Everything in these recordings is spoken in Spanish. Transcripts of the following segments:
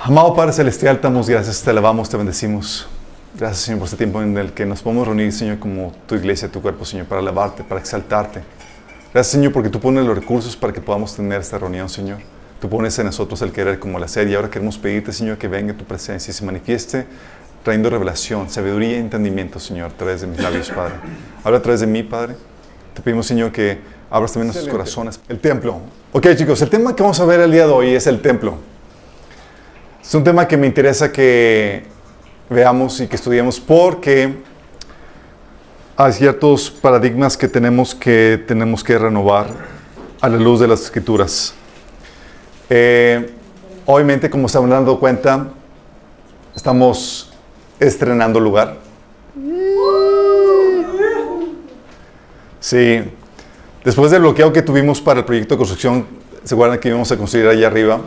Amado Padre Celestial, te damos gracias, te alabamos, te bendecimos. Gracias, Señor, por este tiempo en el que nos podemos reunir, Señor, como tu iglesia, tu cuerpo, Señor, para alabarte, para exaltarte. Gracias, Señor, porque tú pones los recursos para que podamos tener esta reunión, Señor. Tú pones en nosotros el querer como el hacer, y ahora queremos pedirte, Señor, que venga tu presencia y se manifieste trayendo revelación, sabiduría y entendimiento, Señor, a través de mis labios, Padre. Habla a través de mí, Padre. Te pedimos, Señor, que abras también nuestros corazones. El templo. Ok, chicos, el tema que vamos a ver el día de hoy es el templo. Es un tema que me interesa que veamos y que estudiemos porque hay ciertos paradigmas que tenemos que renovar a la luz de las Escrituras. Obviamente, como se habrán dado cuenta, estamos estrenando lugar. Sí. Después del bloqueo que tuvimos para el proyecto de construcción, ¿se acuerdan que íbamos a construir allá arriba?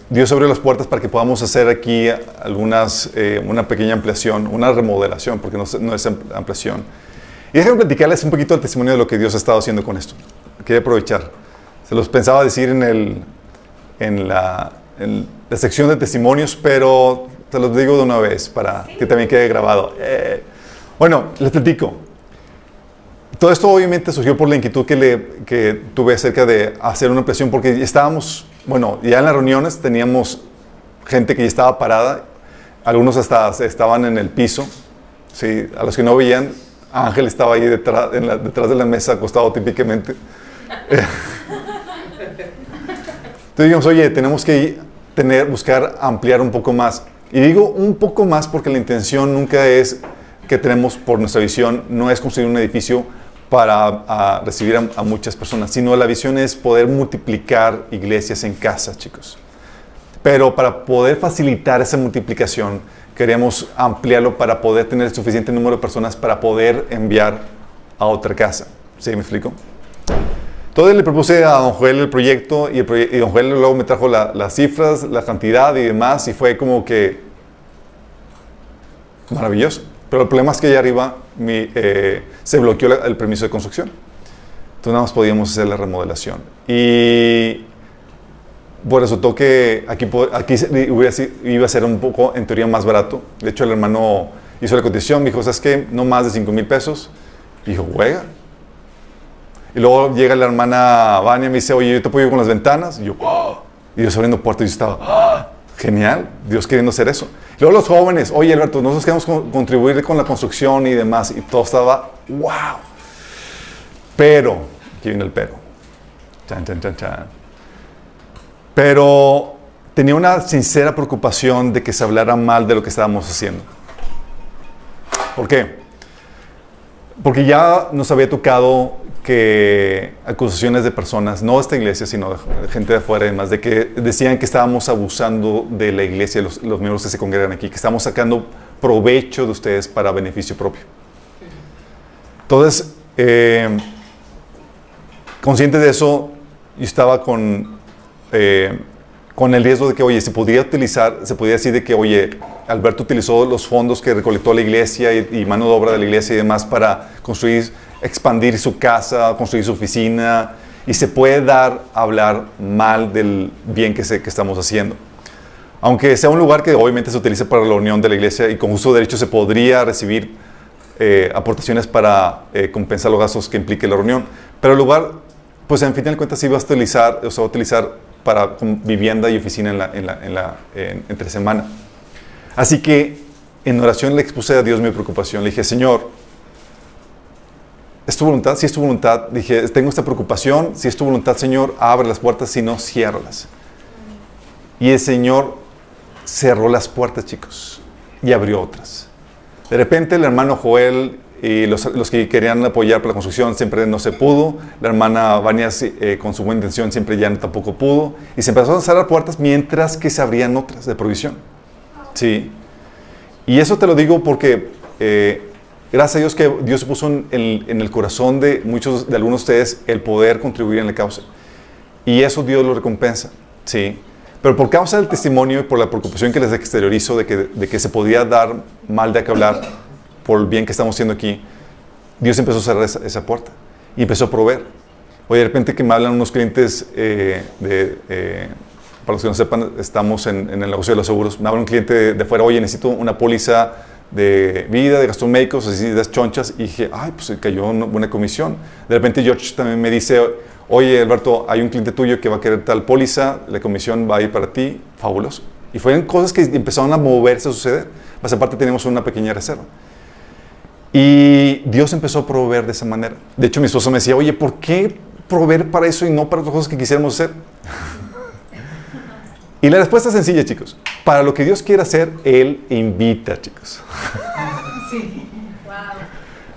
Dios abrió las puertas para que podamos hacer aquí una pequeña ampliación, una remodelación, porque no es ampliación. Y déjenme platicarles un poquito el testimonio de lo que Dios ha estado haciendo con esto. Quería aprovechar. Se los pensaba decir en la sección de testimonios, pero te los digo de una vez para que también quede grabado. Bueno, les platico. Todo esto obviamente surgió por la inquietud que tuve acerca de hacer una ampliación, porque estábamos, ya en las reuniones teníamos gente que ya estaba parada, algunos hasta estaban en el piso, ¿sí? A los que no veían, Ángel estaba ahí detrás de la mesa acostado típicamente. Entonces dijimos, oye, tenemos que buscar ampliar un poco más. Y digo un poco más porque la intención nunca es que tenemos por nuestra visión, no es construir un edificio para recibir a muchas personas, sino la visión es poder multiplicar iglesias en casa, chicos. Pero para poder facilitar esa multiplicación, queremos ampliarlo para poder tener el suficiente número de personas para poder enviar a otra casa. ¿Sí me explico? Entonces le propuse a don Joel el proyecto y don Joel luego me trajo las cifras, la cantidad y demás, y fue como que maravilloso. Pero el problema es que allá arriba se bloqueó el permiso de construcción. Entonces nada más podíamos hacer la remodelación. Y pues resultó que aquí iba a ser un poco, en teoría, más barato. De hecho, el hermano hizo la cotización, me dijo, ¿sabes qué? No más de 5,000 pesos. Y dijo, juega. Y luego llega la hermana Vania y me dice, oye, yo te apoyo con las ventanas. Y yo, ¡oh! Y Dios abriendo puertas y yo estaba, ¡oh! Genial, Dios queriendo hacer eso. Y luego los jóvenes, oye Alberto, nosotros queremos contribuir con la construcción y demás. Y todo estaba, wow. Pero, aquí viene el pero. Chan, chan, chan, chan. Pero tenía una sincera preocupación de que se hablara mal de lo que estábamos haciendo. ¿Por qué? Porque ya nos había tocado que acusaciones de personas, no de esta iglesia, sino de gente de afuera y demás, de que decían que estábamos abusando de la iglesia, los miembros que se congregan aquí, que estamos sacando provecho de ustedes para beneficio propio. Entonces, consciente de eso, yo estaba con el riesgo de que, oye, se podía decir de que, oye, Alberto utilizó los fondos que recolectó la iglesia y mano de obra de la iglesia y demás para expandir su casa, construir su oficina, y se puede hablar mal del bien que estamos haciendo. Aunque sea un lugar que obviamente se utiliza para la reunión de la iglesia y con justo derecho se podría recibir aportaciones para compensar los gastos que implique la reunión. Pero el lugar, pues en fin de cuentas, se va a utilizar para vivienda y oficina entre semana. Así que en oración le expuse a Dios mi preocupación. Le dije, Señor, ¿es tu voluntad? Si es tu voluntad, dije, tengo esta preocupación. Si es tu voluntad, Señor, abre las puertas, si no, ciérralas. Y el Señor cerró las puertas, chicos, y abrió otras. De repente el hermano Joel y los que querían apoyar para la construcción siempre no se pudo. La hermana Vania con su buena intención siempre ya tampoco pudo. Y se empezaron a cerrar puertas mientras que se abrían otras de provisión. Sí. Y eso te lo digo porque gracias a Dios que Dios puso en el corazón de algunos de ustedes el poder contribuir en la causa. Y eso Dios lo recompensa. Sí. Pero por causa del testimonio y por la preocupación que les exteriorizo de que se podía dar mal de qué hablar por el bien que estamos haciendo aquí, Dios empezó a cerrar esa puerta y empezó a proveer. Oye, de repente que me hablan unos clientes para los que no sepan, estamos en el negocio de los seguros. Me habla un cliente de fuera, oye, necesito una póliza de vida, de gastos médicos, así de chonchas, y dije, ay, pues cayó una buena comisión. De repente George también me dice, oye, Alberto, hay un cliente tuyo que va a querer tal póliza, la comisión va a ir para ti, fabuloso. Y fueron cosas que empezaron a moverse, a suceder. Más aparte tenemos una pequeña reserva. Y Dios empezó a proveer de esa manera. De hecho, mi esposo me decía, oye, ¿por qué proveer para eso y no para otras cosas que quisiéramos hacer? Y la respuesta es sencilla, chicos. Para lo que Dios quiere hacer, Él invita, chicos. Sí. Wow.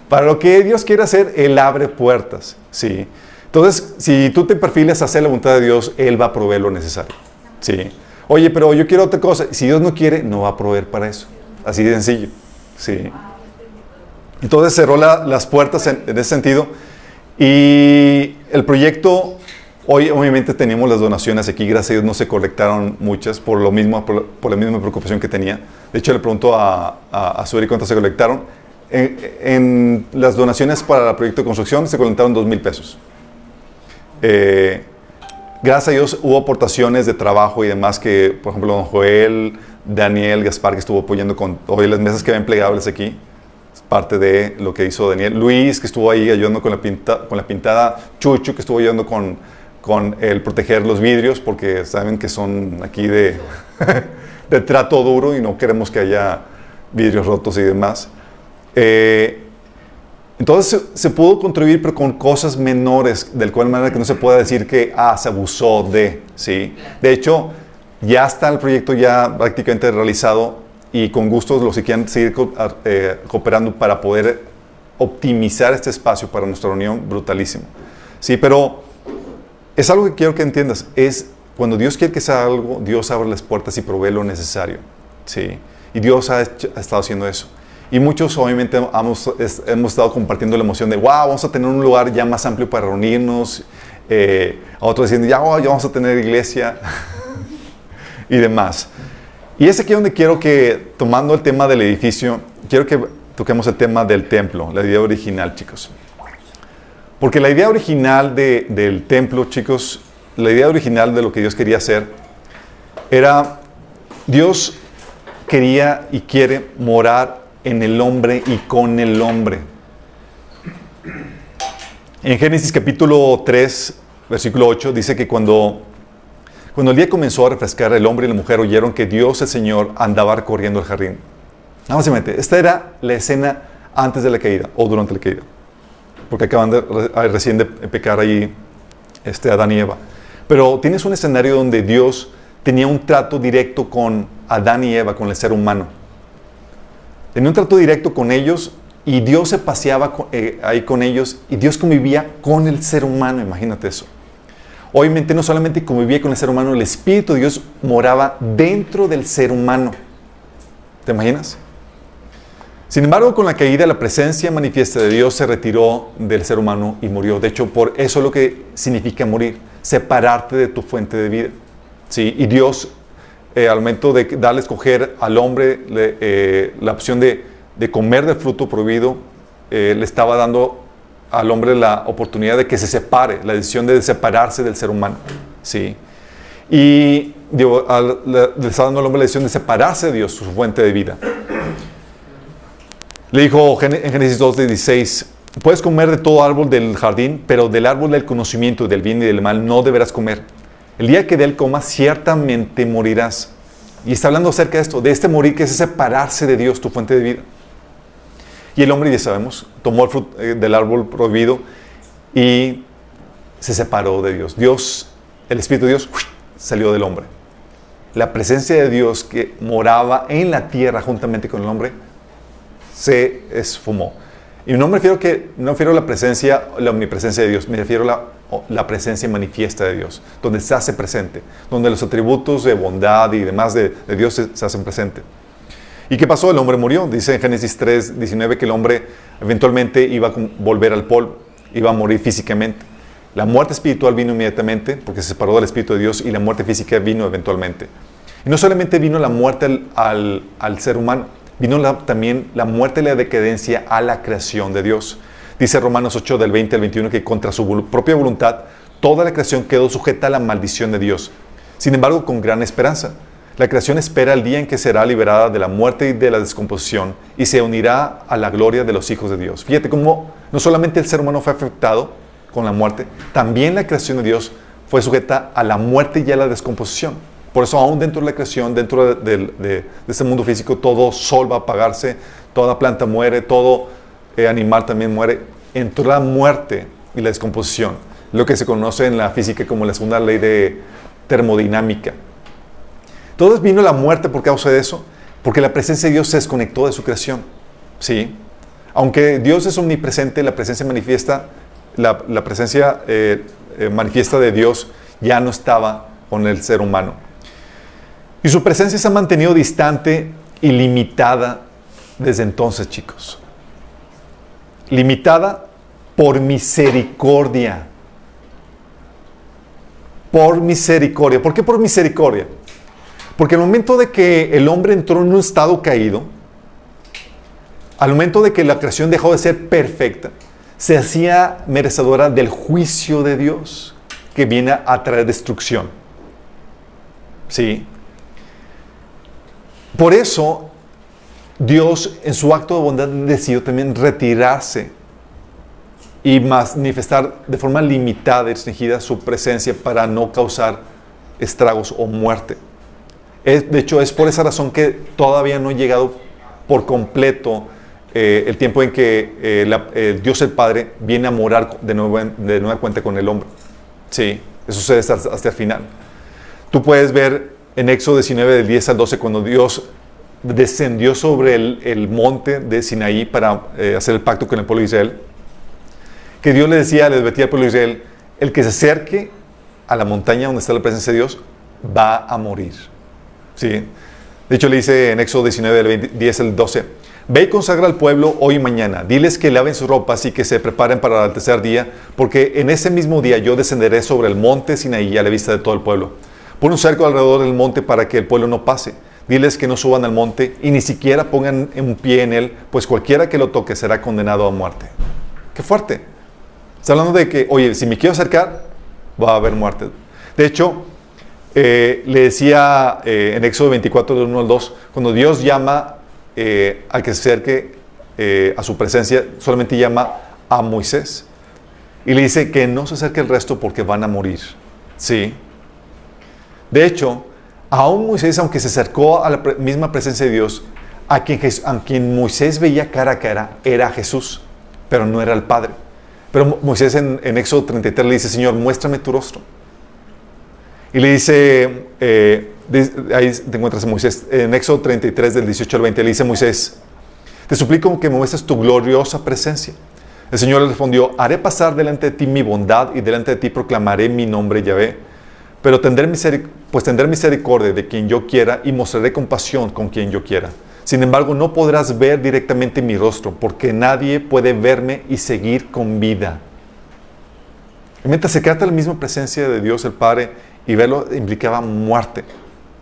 Para lo que Dios quiere hacer, Él abre puertas. ¿Sí? Entonces, si tú te perfilas a hacer la voluntad de Dios, Él va a proveer lo necesario. ¿Sí? Oye, pero yo quiero otra cosa. Si Dios no quiere, no va a proveer para eso. Así de sencillo. ¿Sí? Entonces cerró las puertas en ese sentido. Y el proyecto, hoy obviamente teníamos las donaciones aquí. Gracias a Dios no se colectaron muchas por lo mismo, por la misma preocupación que tenía. De hecho, le preguntó a Suri cuántas se colectaron. En las donaciones para el proyecto de construcción se colectaron $2,000. Gracias a Dios hubo aportaciones de trabajo y demás que, por ejemplo, don Joel, Daniel, Gaspar, que estuvo apoyando con hoy las mesas que ven plegables aquí. Es parte de lo que hizo Daniel. Luis, que estuvo ahí ayudando con la pintada. Chucho, que estuvo ayudando con el proteger los vidrios, porque saben que son aquí de trato duro y no queremos que haya vidrios rotos y demás. Entonces se pudo contribuir, pero con cosas menores, de cual manera que no se pueda decir que se abusó de, ¿sí? De hecho, ya está el proyecto ya prácticamente realizado y con gusto los que quieran seguir cooperando para poder optimizar este espacio para nuestra reunión, brutalísimo. Sí, pero es algo que quiero que entiendas, es cuando Dios quiere que sea algo, Dios abre las puertas y provee lo necesario, ¿sí? Y Dios ha estado haciendo eso. Y muchos obviamente hemos estado compartiendo la emoción de, wow, vamos a tener un lugar ya más amplio para reunirnos. A otros diciendo, ya vamos a tener iglesia y demás. Y es aquí donde quiero que, tomando el tema del edificio, quiero que toquemos el tema del templo, la idea original, chicos. Porque la idea original del templo, chicos, la idea original de lo que Dios quería hacer, era, Dios quería y quiere morar en el hombre y con el hombre. En Génesis capítulo 3, versículo 8, dice que cuando el día comenzó a refrescar, el hombre y la mujer oyeron que Dios, el Señor, andaba recorriendo el jardín. Básicamente, esta era la escena antes de la caída, o durante la caída. Porque acaban recién de pecar ahí Adán y Eva. Pero tienes un escenario donde Dios tenía un trato directo con Adán y Eva, con el ser humano. Tenía un trato directo con ellos y Dios se paseaba ahí con ellos y Dios convivía con el ser humano, imagínate eso. Obviamente no solamente convivía con el ser humano, el Espíritu de Dios moraba dentro del ser humano. ¿Te imaginas? Sin embargo, con la caída, la presencia manifiesta de Dios se retiró del ser humano y murió. De hecho, por eso es lo que significa morir, separarte de tu fuente de vida. ¿Sí? Y Dios, al momento de darle a escoger al hombre la opción de comer del fruto prohibido, le estaba dando al hombre la oportunidad de que se separe, la decisión de separarse del ser humano. ¿Sí? Y le estaba dando al hombre la decisión de separarse de Dios, su fuente de vida. Le dijo en Génesis 2:16, puedes comer de todo árbol del jardín, pero del árbol del conocimiento del bien y del mal no deberás comer. El día que de él comas, ciertamente morirás. Y está hablando acerca de esto, de este morir que es separarse de Dios, tu fuente de vida. Y el hombre, ya sabemos, tomó el fruto del árbol prohibido y se separó de Dios. Dios, el Espíritu de Dios, salió del hombre. La presencia de Dios que moraba en la tierra juntamente con el hombre se esfumó. Y no me refiero a la presencia, la omnipresencia de Dios, me refiero a la presencia manifiesta de Dios, donde se hace presente, donde los atributos de bondad y demás de Dios se hacen presente. ¿Y qué pasó? El hombre murió. Dice en Génesis 3:19 que el hombre eventualmente iba a volver al polvo, iba a morir físicamente. La muerte espiritual vino inmediatamente porque se separó del Espíritu de Dios y la muerte física vino eventualmente. Y no solamente vino la muerte al ser humano, vino también la muerte y la decadencia a la creación de Dios. Dice Romanos 8, del 20 al 21, que contra su propia voluntad, toda la creación quedó sujeta a la maldición de Dios. sin embargo con gran esperanza. La creación espera el día en que será liberada de la muerte y de la descomposición y se unirá a la gloria de los hijos de Dios. Fíjate cómo no solamente el ser humano fue afectado con la muerte, también la creación de Dios fue sujeta a la muerte y a la descomposición. Por eso aún dentro de la creación, dentro de este mundo físico, todo sol va a apagarse, toda planta muere, todo animal también muere. Entró la muerte y la descomposición, lo que se conoce en la física como la segunda ley de termodinámica. Entonces vino la muerte por causa de eso, porque la presencia de Dios se desconectó de su creación. ¿Sí? Aunque Dios es omnipresente, la presencia manifiesta, la presencia manifiesta de Dios ya no estaba con el ser humano. Y su presencia se ha mantenido distante y limitada desde entonces, chicos. Limitada por misericordia. Por misericordia. ¿Por qué por misericordia? Porque al momento de que el hombre entró en un estado caído, al momento de que la creación dejó de ser perfecta, se hacía merecedora del juicio de Dios, que viene a traer destrucción. ¿Sí? Por eso, Dios, en su acto de bondad, decidió también retirarse y manifestar de forma limitada y restringida su presencia para no causar estragos o muerte. De hecho, es por esa razón que todavía no ha llegado por completo el tiempo en que Dios el Padre viene a morar de nueva cuenta con el hombre. Sí, eso sucede hasta el final. Tú puedes ver en Éxodo 19, del 10 al 12, cuando Dios descendió sobre el monte de Sinaí para hacer el pacto con el pueblo de Israel, que Dios le advertía al pueblo de Israel: el que se acerque a la montaña donde está la presencia de Dios va a morir. Sí. De hecho, le dice en Éxodo 19, del 10 al 12: ve y consagra al pueblo hoy y mañana. Diles que laven sus ropas y que se preparen para el tercer día, porque en ese mismo día yo descenderé sobre el monte Sinaí a la vista de todo el pueblo. Pon un cerco alrededor del monte para que el pueblo no pase. Diles que no suban al monte y ni siquiera pongan un pie en él, pues cualquiera que lo toque será condenado a muerte. ¡Qué fuerte! Está hablando de que, oye, si me quiero acercar, va a haber muerte. De hecho, le decía en Éxodo 24, del 1 al 2, cuando Dios llama al que se acerque a su presencia, solamente llama a Moisés. Y le dice que no se acerque el resto porque van a morir. Sí. De hecho, aún Moisés, aunque se acercó a la misma presencia de Dios, a quien Moisés veía cara a cara, era Jesús, pero no era el Padre. Pero Moisés en Éxodo 33 le dice: Señor, muéstrame tu rostro. Y le dice, ahí te encuentras en Moisés, en Éxodo 33, del 18 al 20, le dice a Moisés: te suplico que me muestres tu gloriosa presencia. El Señor le respondió: haré pasar delante de ti mi bondad y delante de ti proclamaré mi nombre Yahvé. Pero tendré misericordia de quien yo quiera y mostraré compasión con quien yo quiera. Sin embargo, no podrás ver directamente mi rostro, porque nadie puede verme y seguir con vida. Mientras acercarte a la misma presencia de Dios el Padre y verlo implicaba muerte.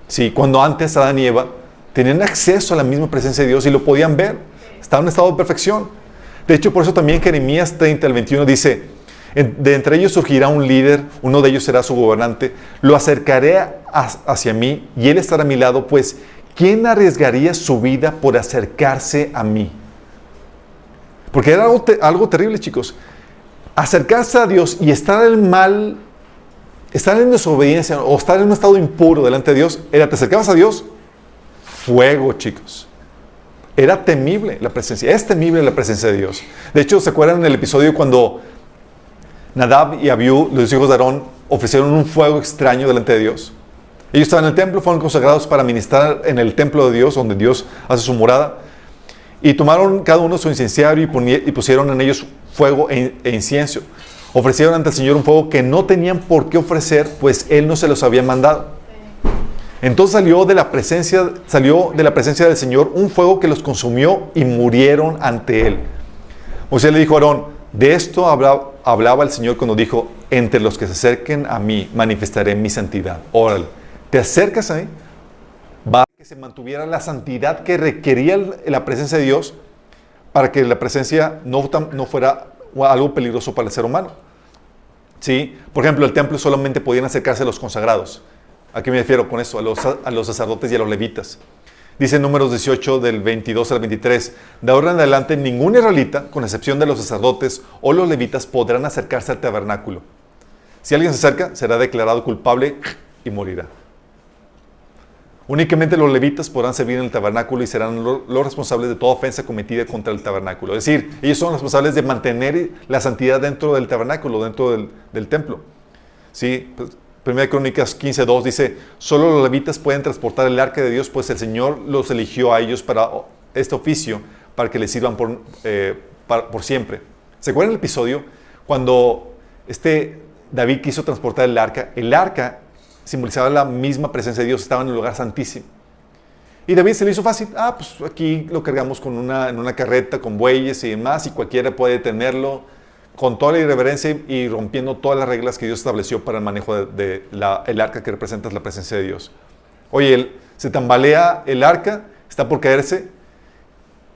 Sí, cuando antes Adán y Eva tenían acceso a la misma presencia de Dios y lo podían ver, estaban en estado de perfección. De hecho, por eso también Jeremías 30 al 21 dice: de entre ellos surgirá un líder, uno de ellos será su gobernante, lo acercaré hacia mí y él estará a mi lado, pues ¿quién arriesgaría su vida por acercarse a mí? Porque era algo terrible, chicos. Acercarse a Dios y estar en mal, estar en desobediencia o estar en un estado impuro delante de Dios, te acercabas a Dios, fuego, chicos. Era temible la presencia, es temible la presencia de Dios. De hecho, ¿se acuerdan en el episodio cuando Nadab y Abiú, los hijos de Aarón, ofrecieron un fuego extraño delante de Dios? Ellos estaban en el templo, fueron consagrados para ministrar en el templo de Dios, donde Dios hace su morada. Y tomaron cada uno su incenciario y pusieron en ellos fuego e incienso. Ofrecieron ante el Señor un fuego que no tenían por qué ofrecer, pues Él no se los había mandado. Entonces salió de la presencia del Señor un fuego que los consumió y murieron ante Él. Moisés le dijo a Aarón: de esto hablaba el Señor cuando dijo: entre los que se acerquen a mí manifestaré mi santidad. Órale, te acercas a mí, va a que se mantuviera la santidad que requería la presencia de Dios, para que la presencia no fuera algo peligroso para el ser humano. ¿Sí? Por ejemplo, el templo solamente podían acercarse los consagrados. ¿A qué me refiero con eso? A los sacerdotes y a los levitas. Dice en Números 18, del 22 al 23, de ahora en adelante ningún israelita, con excepción de los sacerdotes o los levitas, podrán acercarse al tabernáculo. Si alguien se acerca, será declarado culpable y morirá. Únicamente los levitas podrán servir en el tabernáculo y serán los responsables de toda ofensa cometida contra el tabernáculo. Es decir, ellos son responsables de mantener la santidad dentro del tabernáculo, dentro del templo. ¿Sí? Pues, Primera Crónicas 15:2 dice, solo los levitas pueden transportar el arca de Dios, pues el Señor los eligió a ellos para este oficio, para que les sirvan por siempre. ¿Se acuerdan el episodio cuando David quiso transportar el arca simbolizaba la misma presencia de Dios, estaba en el lugar santísimo. Y David se le hizo fácil, pues aquí lo cargamos en una carreta con bueyes y demás, y cualquiera puede tenerlo, con toda la irreverencia y rompiendo todas las reglas que Dios estableció para el manejo del arca que representa la presencia de Dios. Oye, se tambalea el arca, está por caerse,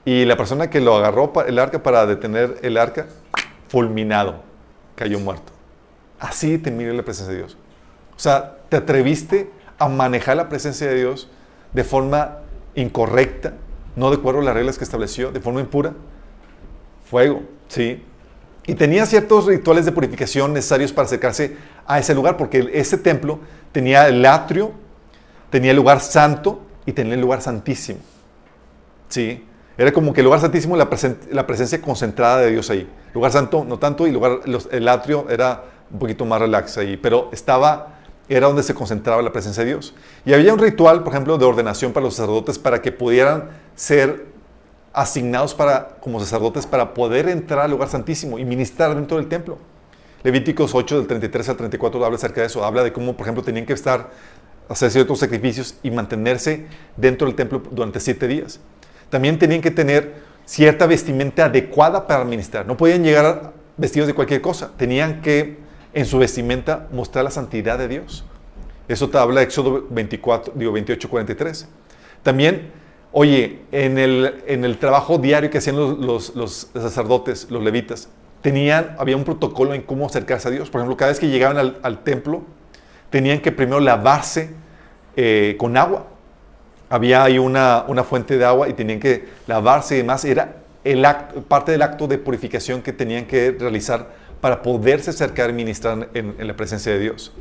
y la persona que lo agarró el arca para detener el arca, fulminado, cayó muerto. Así te mira la presencia de Dios. O sea, te atreviste a manejar la presencia de Dios de forma incorrecta, no de acuerdo a las reglas que estableció, de forma impura. Fuego, ¿sí? Y tenía ciertos rituales de purificación necesarios para acercarse a ese lugar, porque ese templo tenía el atrio, tenía el lugar santo y tenía el lugar santísimo. ¿Sí? Era como que el lugar santísimo, la presencia concentrada de Dios ahí. Lugar santo, no tanto, y el atrio era un poquito más relax ahí, pero era donde se concentraba la presencia de Dios. Y había un ritual, por ejemplo, de ordenación para los sacerdotes para que pudieran ser asignados como sacerdotes para poder entrar al lugar santísimo y ministrar dentro del templo. Levíticos 8, del 33 al 34, habla acerca de eso. Habla de cómo, por ejemplo, tenían que hacer ciertos sacrificios y mantenerse dentro del templo durante 7 días. También tenían que tener cierta vestimenta adecuada para ministrar. No podían llegar vestidos de cualquier cosa. Tenían que, en su vestimenta, mostrar la santidad de Dios. Eso te habla de Éxodo 28, 43. También, oye, en el trabajo diario que hacían los sacerdotes, los levitas, había un protocolo en cómo acercarse a Dios. Por ejemplo, cada vez que llegaban al templo, tenían que primero lavarse con agua. Había ahí una fuente de agua y tenían que lavarse y demás. Era parte del acto de purificación que tenían que realizar para poderse acercar y ministrar en la presencia de Dios.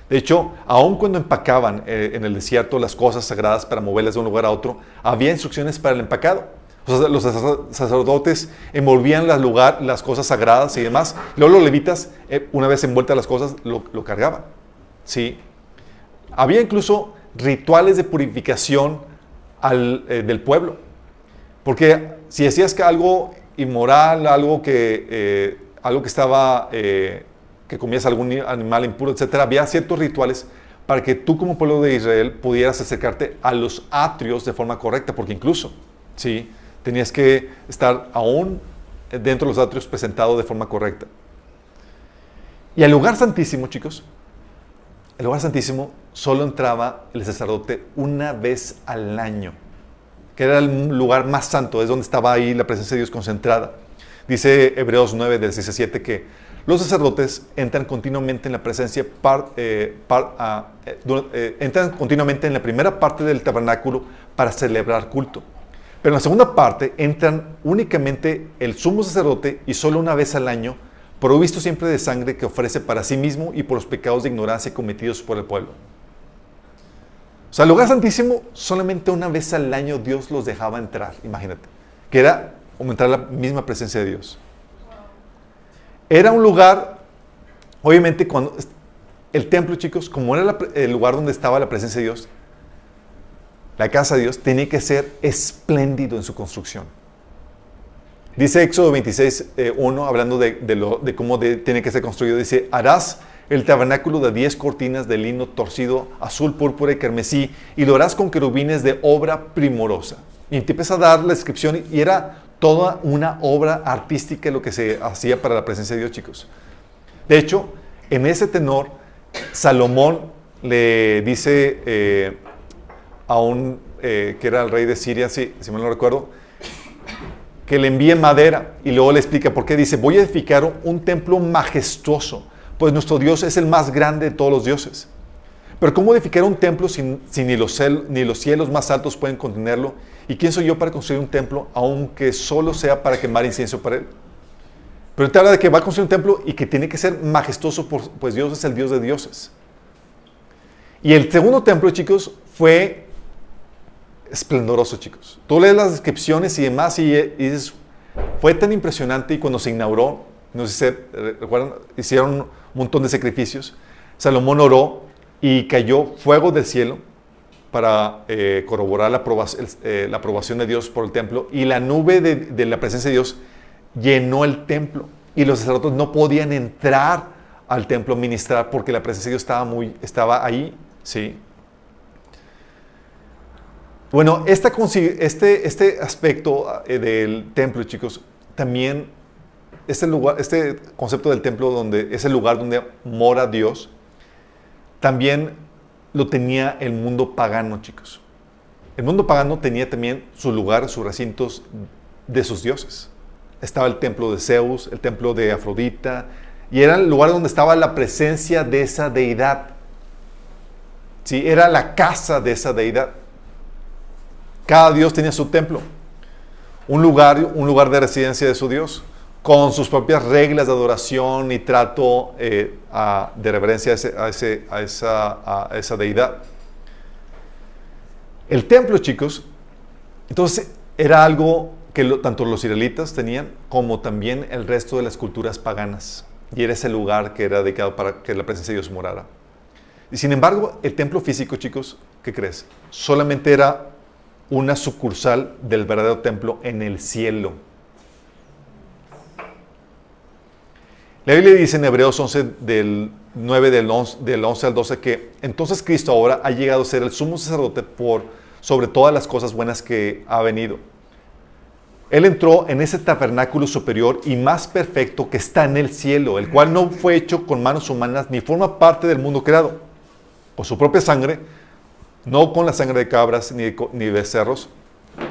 De hecho, aun cuando empacaban en el desierto las cosas sagradas para moverlas de un lugar a otro, había instrucciones para el empacado. O sea, los sacerdotes envolvían las cosas sagradas y demás. Luego los levitas, una vez envueltas las cosas, lo cargaban. ¿Sí? Había incluso rituales de purificación del pueblo. Porque si hacías algo inmoral, algo que estaba... que comías algún animal impuro, etc. Había ciertos rituales para que tú como pueblo de Israel pudieras acercarte a los atrios de forma correcta, porque incluso, ¿sí? Tenías que estar aún dentro de los atrios presentado de forma correcta. Y al lugar santísimo, chicos, el lugar santísimo solo entraba el sacerdote una vez al año, que era el lugar más santo, es donde estaba ahí la presencia de Dios concentrada. Dice Hebreos 9, del 6 al 7, que los sacerdotes entran continuamente en la presencia, entran continuamente en la primera parte del tabernáculo para celebrar culto. Pero en la segunda parte entran únicamente el sumo sacerdote y solo una vez al año, provisto siempre de sangre que ofrece para sí mismo y por los pecados de ignorancia cometidos por el pueblo. O sea, el lugar santísimo solamente una vez al año Dios los dejaba entrar, imagínate, que era aumentar la misma presencia de Dios. Era un lugar, obviamente, cuando el templo, chicos, como era el lugar donde estaba la presencia de Dios, la casa de Dios, tenía que ser espléndido en su construcción. Dice Éxodo 26, 1, hablando de cómo tiene que ser construido, dice, harás el tabernáculo de 10 cortinas de lino torcido, azul, púrpura y carmesí, y lo harás con querubines de obra primorosa. Y te empieza a dar la descripción, y era toda una obra artística lo que se hacía para la presencia de Dios, chicos. De hecho, en ese tenor, Salomón le dice a que era el rey de Siria, si mal no recuerdo, que le envíe madera, y luego le explica por qué. Dice, voy a edificar un templo majestuoso, pues nuestro Dios es el más grande de todos los dioses. Pero ¿cómo edificar un templo si ni los cielos más altos pueden contenerlo? ¿Y quién soy yo para construir un templo, aunque solo sea para quemar incienso para él? Pero él te habla de que va a construir un templo y que tiene que ser majestuoso, pues Dios es el Dios de dioses. Y el segundo templo, chicos, fue esplendoroso, chicos. Tú lees las descripciones y demás y dices, fue tan impresionante. Y cuando se inauguró, no sé si recuerdan, hicieron un montón de sacrificios. Salomón oró y cayó fuego del cielo para corroborar la aprobación de Dios por el templo. Y la nube de la presencia de Dios llenó el templo. Y los sacerdotes no podían entrar al templo a ministrar porque la presencia de Dios estaba ahí. ¿Sí? Bueno, este aspecto del templo, chicos, también este concepto del templo, donde es el lugar donde mora Dios, también lo tenía el mundo pagano, chicos. El mundo pagano tenía también su lugar, sus recintos de sus dioses. Estaba el templo de Zeus, el templo de Afrodita, y era el lugar donde estaba la presencia de esa deidad. Sí, era la casa de esa deidad. Cada dios tenía su templo, un lugar de residencia de su Dios, con sus propias reglas de adoración y trato de reverencia a esa deidad. El templo, chicos, entonces era algo que tanto los israelitas tenían como también el resto de las culturas paganas. Y era ese lugar que era dedicado para que la presencia de Dios morara. Y sin embargo, el templo físico, chicos, ¿qué crees? Solamente era una sucursal del verdadero templo en el cielo. La Biblia dice en Hebreos 11, del 9, del 11 al 12, que entonces Cristo ahora ha llegado a ser el sumo sacerdote sobre todas las cosas buenas que ha venido. Él entró en ese tabernáculo superior y más perfecto que está en el cielo, el cual no fue hecho con manos humanas ni forma parte del mundo creado. Por su propia sangre, no con la sangre de cabras ni de becerros,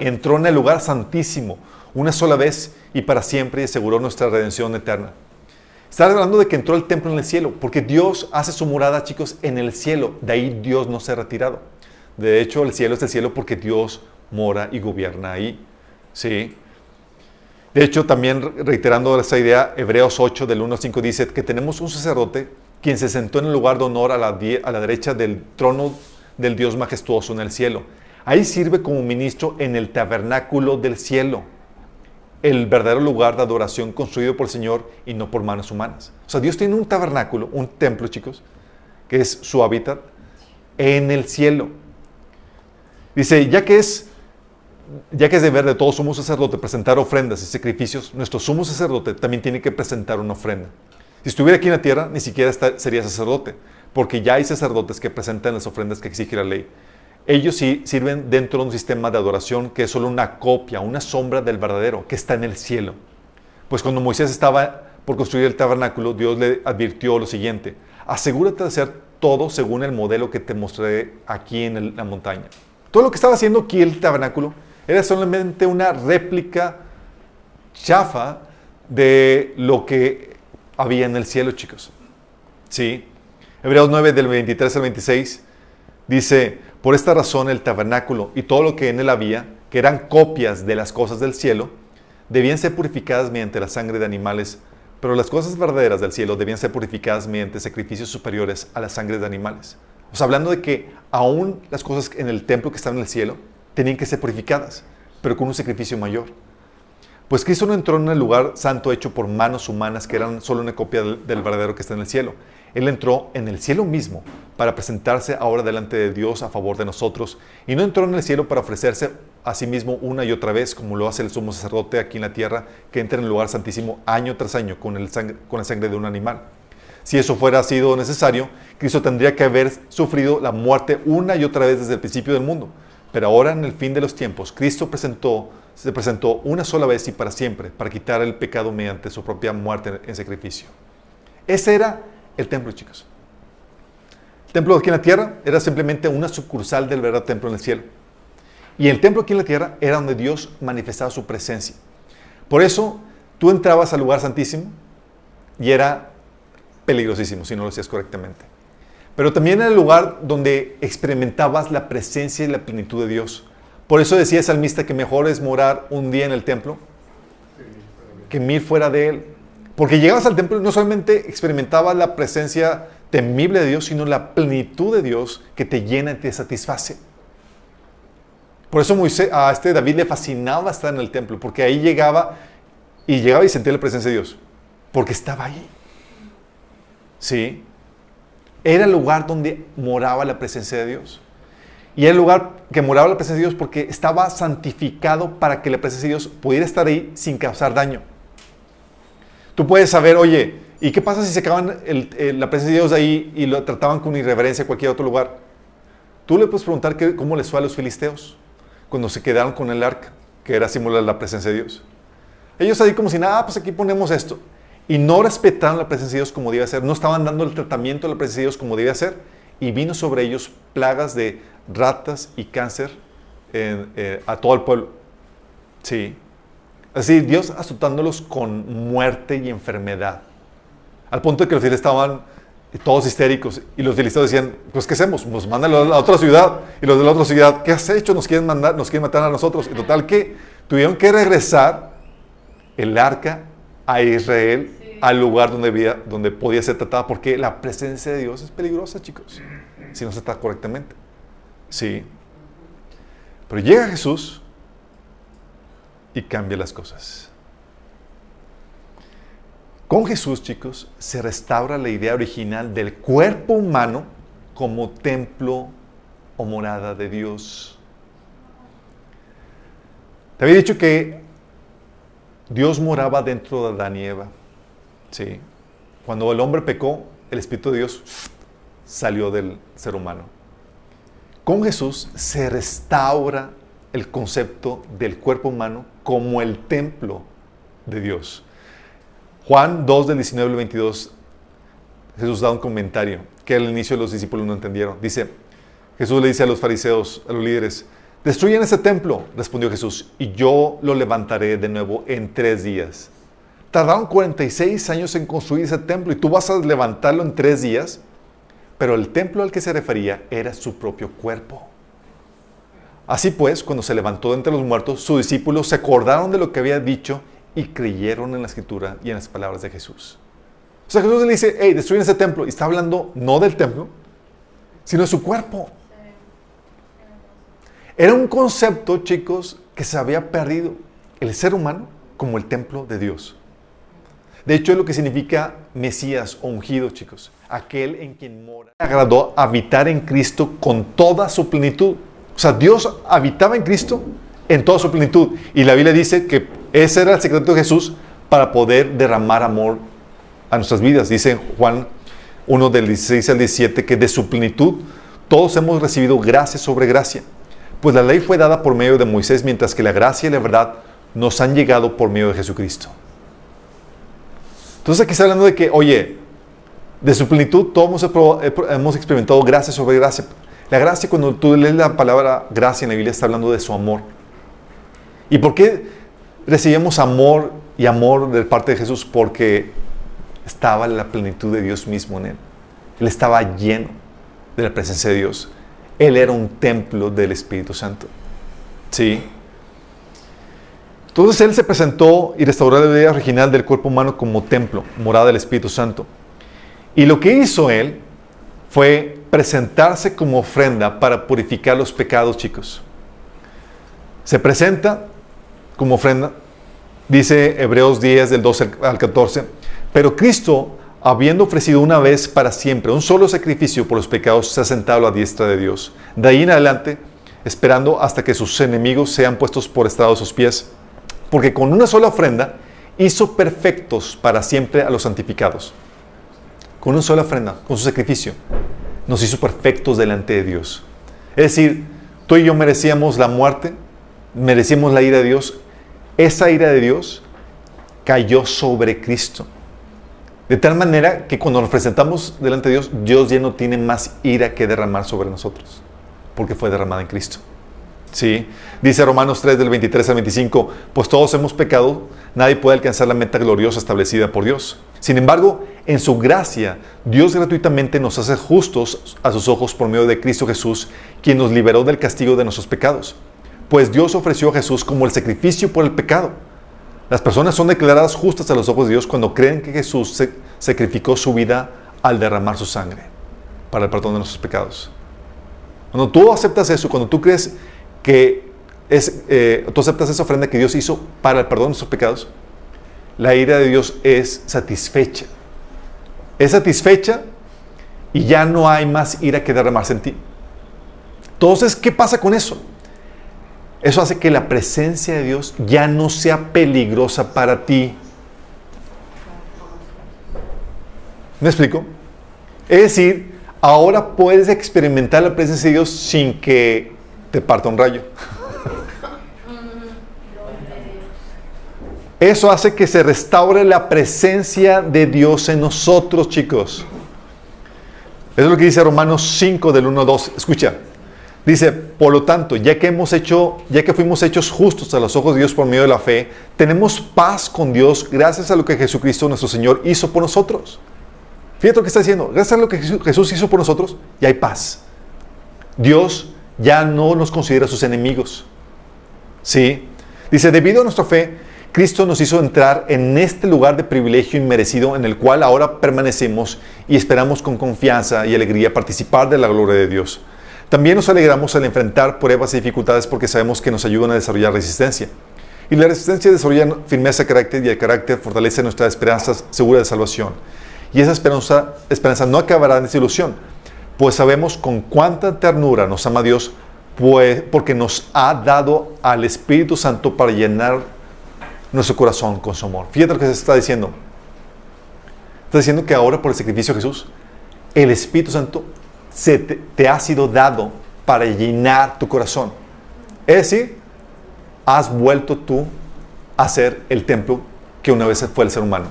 entró en el lugar santísimo una sola vez y para siempre y aseguró nuestra redención eterna. Está hablando de que entró el templo en el cielo, porque Dios hace su morada, chicos, en el cielo. De ahí Dios no se ha retirado. De hecho, el cielo es el cielo porque Dios mora y gobierna ahí. ¿Sí? De hecho, también reiterando esa idea, Hebreos 8, del 1 al 5, dice que tenemos un sacerdote quien se sentó en el lugar de honor a la derecha del trono del Dios majestuoso en el cielo. Ahí sirve como ministro en el tabernáculo del cielo, el verdadero lugar de adoración construido por el Señor y no por manos humanas. O sea, Dios tiene un tabernáculo, un templo, chicos, que es su hábitat en el cielo. Dice, ya que es deber de todo sumo sacerdote presentar ofrendas y sacrificios, nuestro sumo sacerdote también tiene que presentar una ofrenda. Si estuviera aquí en la tierra, ni siquiera sería sacerdote, porque ya hay sacerdotes que presentan las ofrendas que exige la ley. Ellos sí sirven dentro de un sistema de adoración que es solo una copia, una sombra del verdadero, que está en el cielo. Pues cuando Moisés estaba por construir el tabernáculo, Dios le advirtió lo siguiente: asegúrate de hacer todo según el modelo que te mostré aquí en la montaña. Todo lo que estaba haciendo aquí el tabernáculo era solamente una réplica chafa de lo que había en el cielo, chicos. ¿Sí? Hebreos 9, del 23 al 26, dice, por esta razón el tabernáculo y todo lo que en él había, que eran copias de las cosas del cielo, debían ser purificadas mediante la sangre de animales, pero las cosas verdaderas del cielo debían ser purificadas mediante sacrificios superiores a la sangre de animales. O sea, hablando de que aún las cosas en el templo que estaban en el cielo tenían que ser purificadas, pero con un sacrificio mayor. Pues Cristo no entró en el lugar santo hecho por manos humanas que eran solo una copia del verdadero que está en el cielo. Él entró en el cielo mismo para presentarse ahora delante de Dios a favor de nosotros, y no entró en el cielo para ofrecerse a sí mismo una y otra vez como lo hace el sumo sacerdote aquí en la tierra, que entra en el lugar santísimo año tras año con la sangre de un animal. Si eso fuera sido necesario, Cristo tendría que haber sufrido la muerte una y otra vez desde el principio del mundo. Pero ahora, en el fin de los tiempos, Cristo se presentó una sola vez y para siempre para quitar el pecado mediante su propia muerte en sacrificio. Ese era el templo, chicos. El templo aquí en la tierra era simplemente una sucursal del verdadero templo en el cielo. Y el templo aquí en la tierra era donde Dios manifestaba su presencia. Por eso, tú entrabas al lugar santísimo y era peligrosísimo si no lo hacías correctamente. pero también era el lugar donde experimentabas la presencia y la plenitud de Dios. Por eso decía el salmista que mejor es morar un día en el templo que 1000 fuera de él. Porque llegabas al templo y no solamente experimentabas la presencia temible de Dios, sino la plenitud de Dios que te llena y te satisface. Por eso a David le fascinaba estar en el templo, porque ahí llegaba y sentía la presencia de Dios, porque estaba ahí. Sí. Era el lugar donde moraba la presencia de Dios. Y era el lugar que moraba la presencia de Dios porque estaba santificado para que la presencia de Dios pudiera estar ahí sin causar daño. Tú puedes saber, oye, ¿y qué pasa si se acaban la presencia de Dios de ahí y lo trataban con irreverencia a cualquier otro lugar? Tú le puedes preguntar cómo les fue a los filisteos cuando se quedaron con el arca, que era símbolo de la presencia de Dios. Ellos ahí como si nada, pues aquí ponemos esto. Y no respetaron la presencia de Dios como debía ser. No estaban dando el tratamiento a la presencia de Dios como debía ser. Y vino sobre ellos plagas de ratas y cáncer a todo el pueblo. Sí. Así, Dios azotándolos con muerte y enfermedad. Al punto de que los filisteos estaban todos histéricos. Y los filisteos decían, pues ¿qué hacemos? Pues mándalo a la otra ciudad. Y los de la otra ciudad, ¿qué has hecho? Nos quieren matar a nosotros. Y total que tuvieron que regresar el arca a Israel, al lugar donde podía ser tratada, porque la presencia de Dios es peligrosa, chicos, si no se trata correctamente. Sí. Pero llega Jesús y cambia las cosas. Con Jesús, chicos, se restaura la idea original del cuerpo humano como templo o morada de Dios. Te había dicho que Dios moraba dentro de Adán y Eva. Sí. Cuando el hombre pecó, el Espíritu de Dios salió del ser humano. Con Jesús se restaura el concepto del cuerpo humano como el templo de Dios. Juan 2, del 19 al 22, Jesús da un comentario que al inicio los discípulos no entendieron. Jesús le dice a los fariseos, a los líderes, destruyan ese templo, respondió Jesús, y yo lo levantaré de nuevo en 3 días. Tardaron 46 años en construir ese templo y tú vas a levantarlo en 3 días, pero el templo al que se refería era su propio cuerpo. Así pues, cuando se levantó de entre los muertos, sus discípulos se acordaron de lo que había dicho y creyeron en la Escritura y en las palabras de Jesús. O sea, Jesús le dice, hey, destruyen ese templo, y está hablando no del templo, sino de su cuerpo. Era un concepto, chicos, que se había perdido. El ser humano como el templo de Dios. De hecho, es lo que significa Mesías o ungido, chicos. Aquel en quien mora. Agradó habitar en Cristo con toda su plenitud. O sea, Dios habitaba en Cristo en toda su plenitud. Y la Biblia dice que ese era el secreto de Jesús para poder derramar amor a nuestras vidas. Dice Juan 1, del 16 al 17, que de su plenitud todos hemos recibido gracia sobre gracia. Pues la ley fue dada por medio de Moisés, mientras que la gracia y la verdad nos han llegado por medio de Jesucristo. Entonces aquí está hablando de que, oye, de su plenitud todos hemos experimentado gracia sobre gracia. La gracia, cuando tú lees la palabra gracia en la Biblia, está hablando de su amor. ¿Y por qué recibimos amor y amor de parte de Jesús? Porque estaba la plenitud de Dios mismo en él. Él estaba lleno de la presencia de Dios. Él era un templo del Espíritu Santo. ¿Sí? Entonces Él se presentó y restauró la idea original del cuerpo humano como templo, morada del Espíritu Santo. Y lo que hizo Él fue presentarse como ofrenda para purificar los pecados, chicos. Se presenta como ofrenda, dice Hebreos 10, del 12 al 14, pero Cristo, habiendo ofrecido una vez para siempre un solo sacrificio por los pecados, se ha sentado a la diestra de Dios. De ahí en adelante, esperando hasta que sus enemigos sean puestos por estrado de sus pies, porque con una sola ofrenda hizo perfectos para siempre a los santificados. Con una sola ofrenda, con su sacrificio, nos hizo perfectos delante de Dios. Es decir, tú y yo merecíamos la muerte, merecíamos la ira de Dios. Esa ira de Dios cayó sobre Cristo. De tal manera que cuando nos presentamos delante de Dios, Dios ya no tiene más ira que derramar sobre nosotros, porque fue derramada en Cristo. ¿Sí? Dice Romanos 3, del 23 al 25, pues todos hemos pecado, nadie puede alcanzar la meta gloriosa establecida por Dios. Sin embargo, en su gracia, Dios gratuitamente nos hace justos a sus ojos por medio de Cristo Jesús, quien nos liberó del castigo de nuestros pecados. Pues Dios ofreció a Jesús como el sacrificio por el pecado. Las personas son declaradas justas a los ojos de Dios cuando creen que Jesús sacrificó su vida al derramar su sangre para el perdón de nuestros pecados. Cuando tú aceptas eso, cuando tú crees que tú aceptas esa ofrenda que Dios hizo para el perdón de nuestros pecados, la ira de Dios es satisfecha. Es satisfecha y ya no hay más ira que derramarse en ti. Entonces, ¿qué pasa con eso? Eso hace que la presencia de Dios ya no sea peligrosa para ti. ¿Me explico? Es decir, ahora puedes experimentar la presencia de Dios sin que te parta un rayo. Eso hace que se restaure la presencia de Dios en nosotros, chicos. Eso es lo que dice Romanos 5 del 1 al 2. Escucha. Dice, por lo tanto, ya que fuimos hechos justos a los ojos de Dios por medio de la fe, tenemos paz con Dios gracias a lo que Jesucristo nuestro Señor hizo por nosotros. Fíjate lo que está diciendo. Gracias a lo que Jesús hizo por nosotros, ya hay paz. Dios ya no nos considera sus enemigos. ¿Sí? Dice, debido a nuestra fe, Cristo nos hizo entrar en este lugar de privilegio inmerecido en el cual ahora permanecemos y esperamos con confianza y alegría participar de la gloria de Dios. También nos alegramos al enfrentar pruebas y dificultades porque sabemos que nos ayudan a desarrollar resistencia. Y la resistencia desarrolla firmeza de carácter y el carácter fortalece nuestra esperanza segura de salvación. Y esa esperanza no acabará en desilusión, pues sabemos con cuánta ternura nos ama Dios, porque nos ha dado al Espíritu Santo para llenar nuestro corazón con su amor. Fíjate lo que se está diciendo. Está diciendo que ahora por el sacrificio de Jesús, el Espíritu Santo te ha sido dado para llenar tu corazón. Es decir, has vuelto tú a ser el templo que una vez fue el ser humano.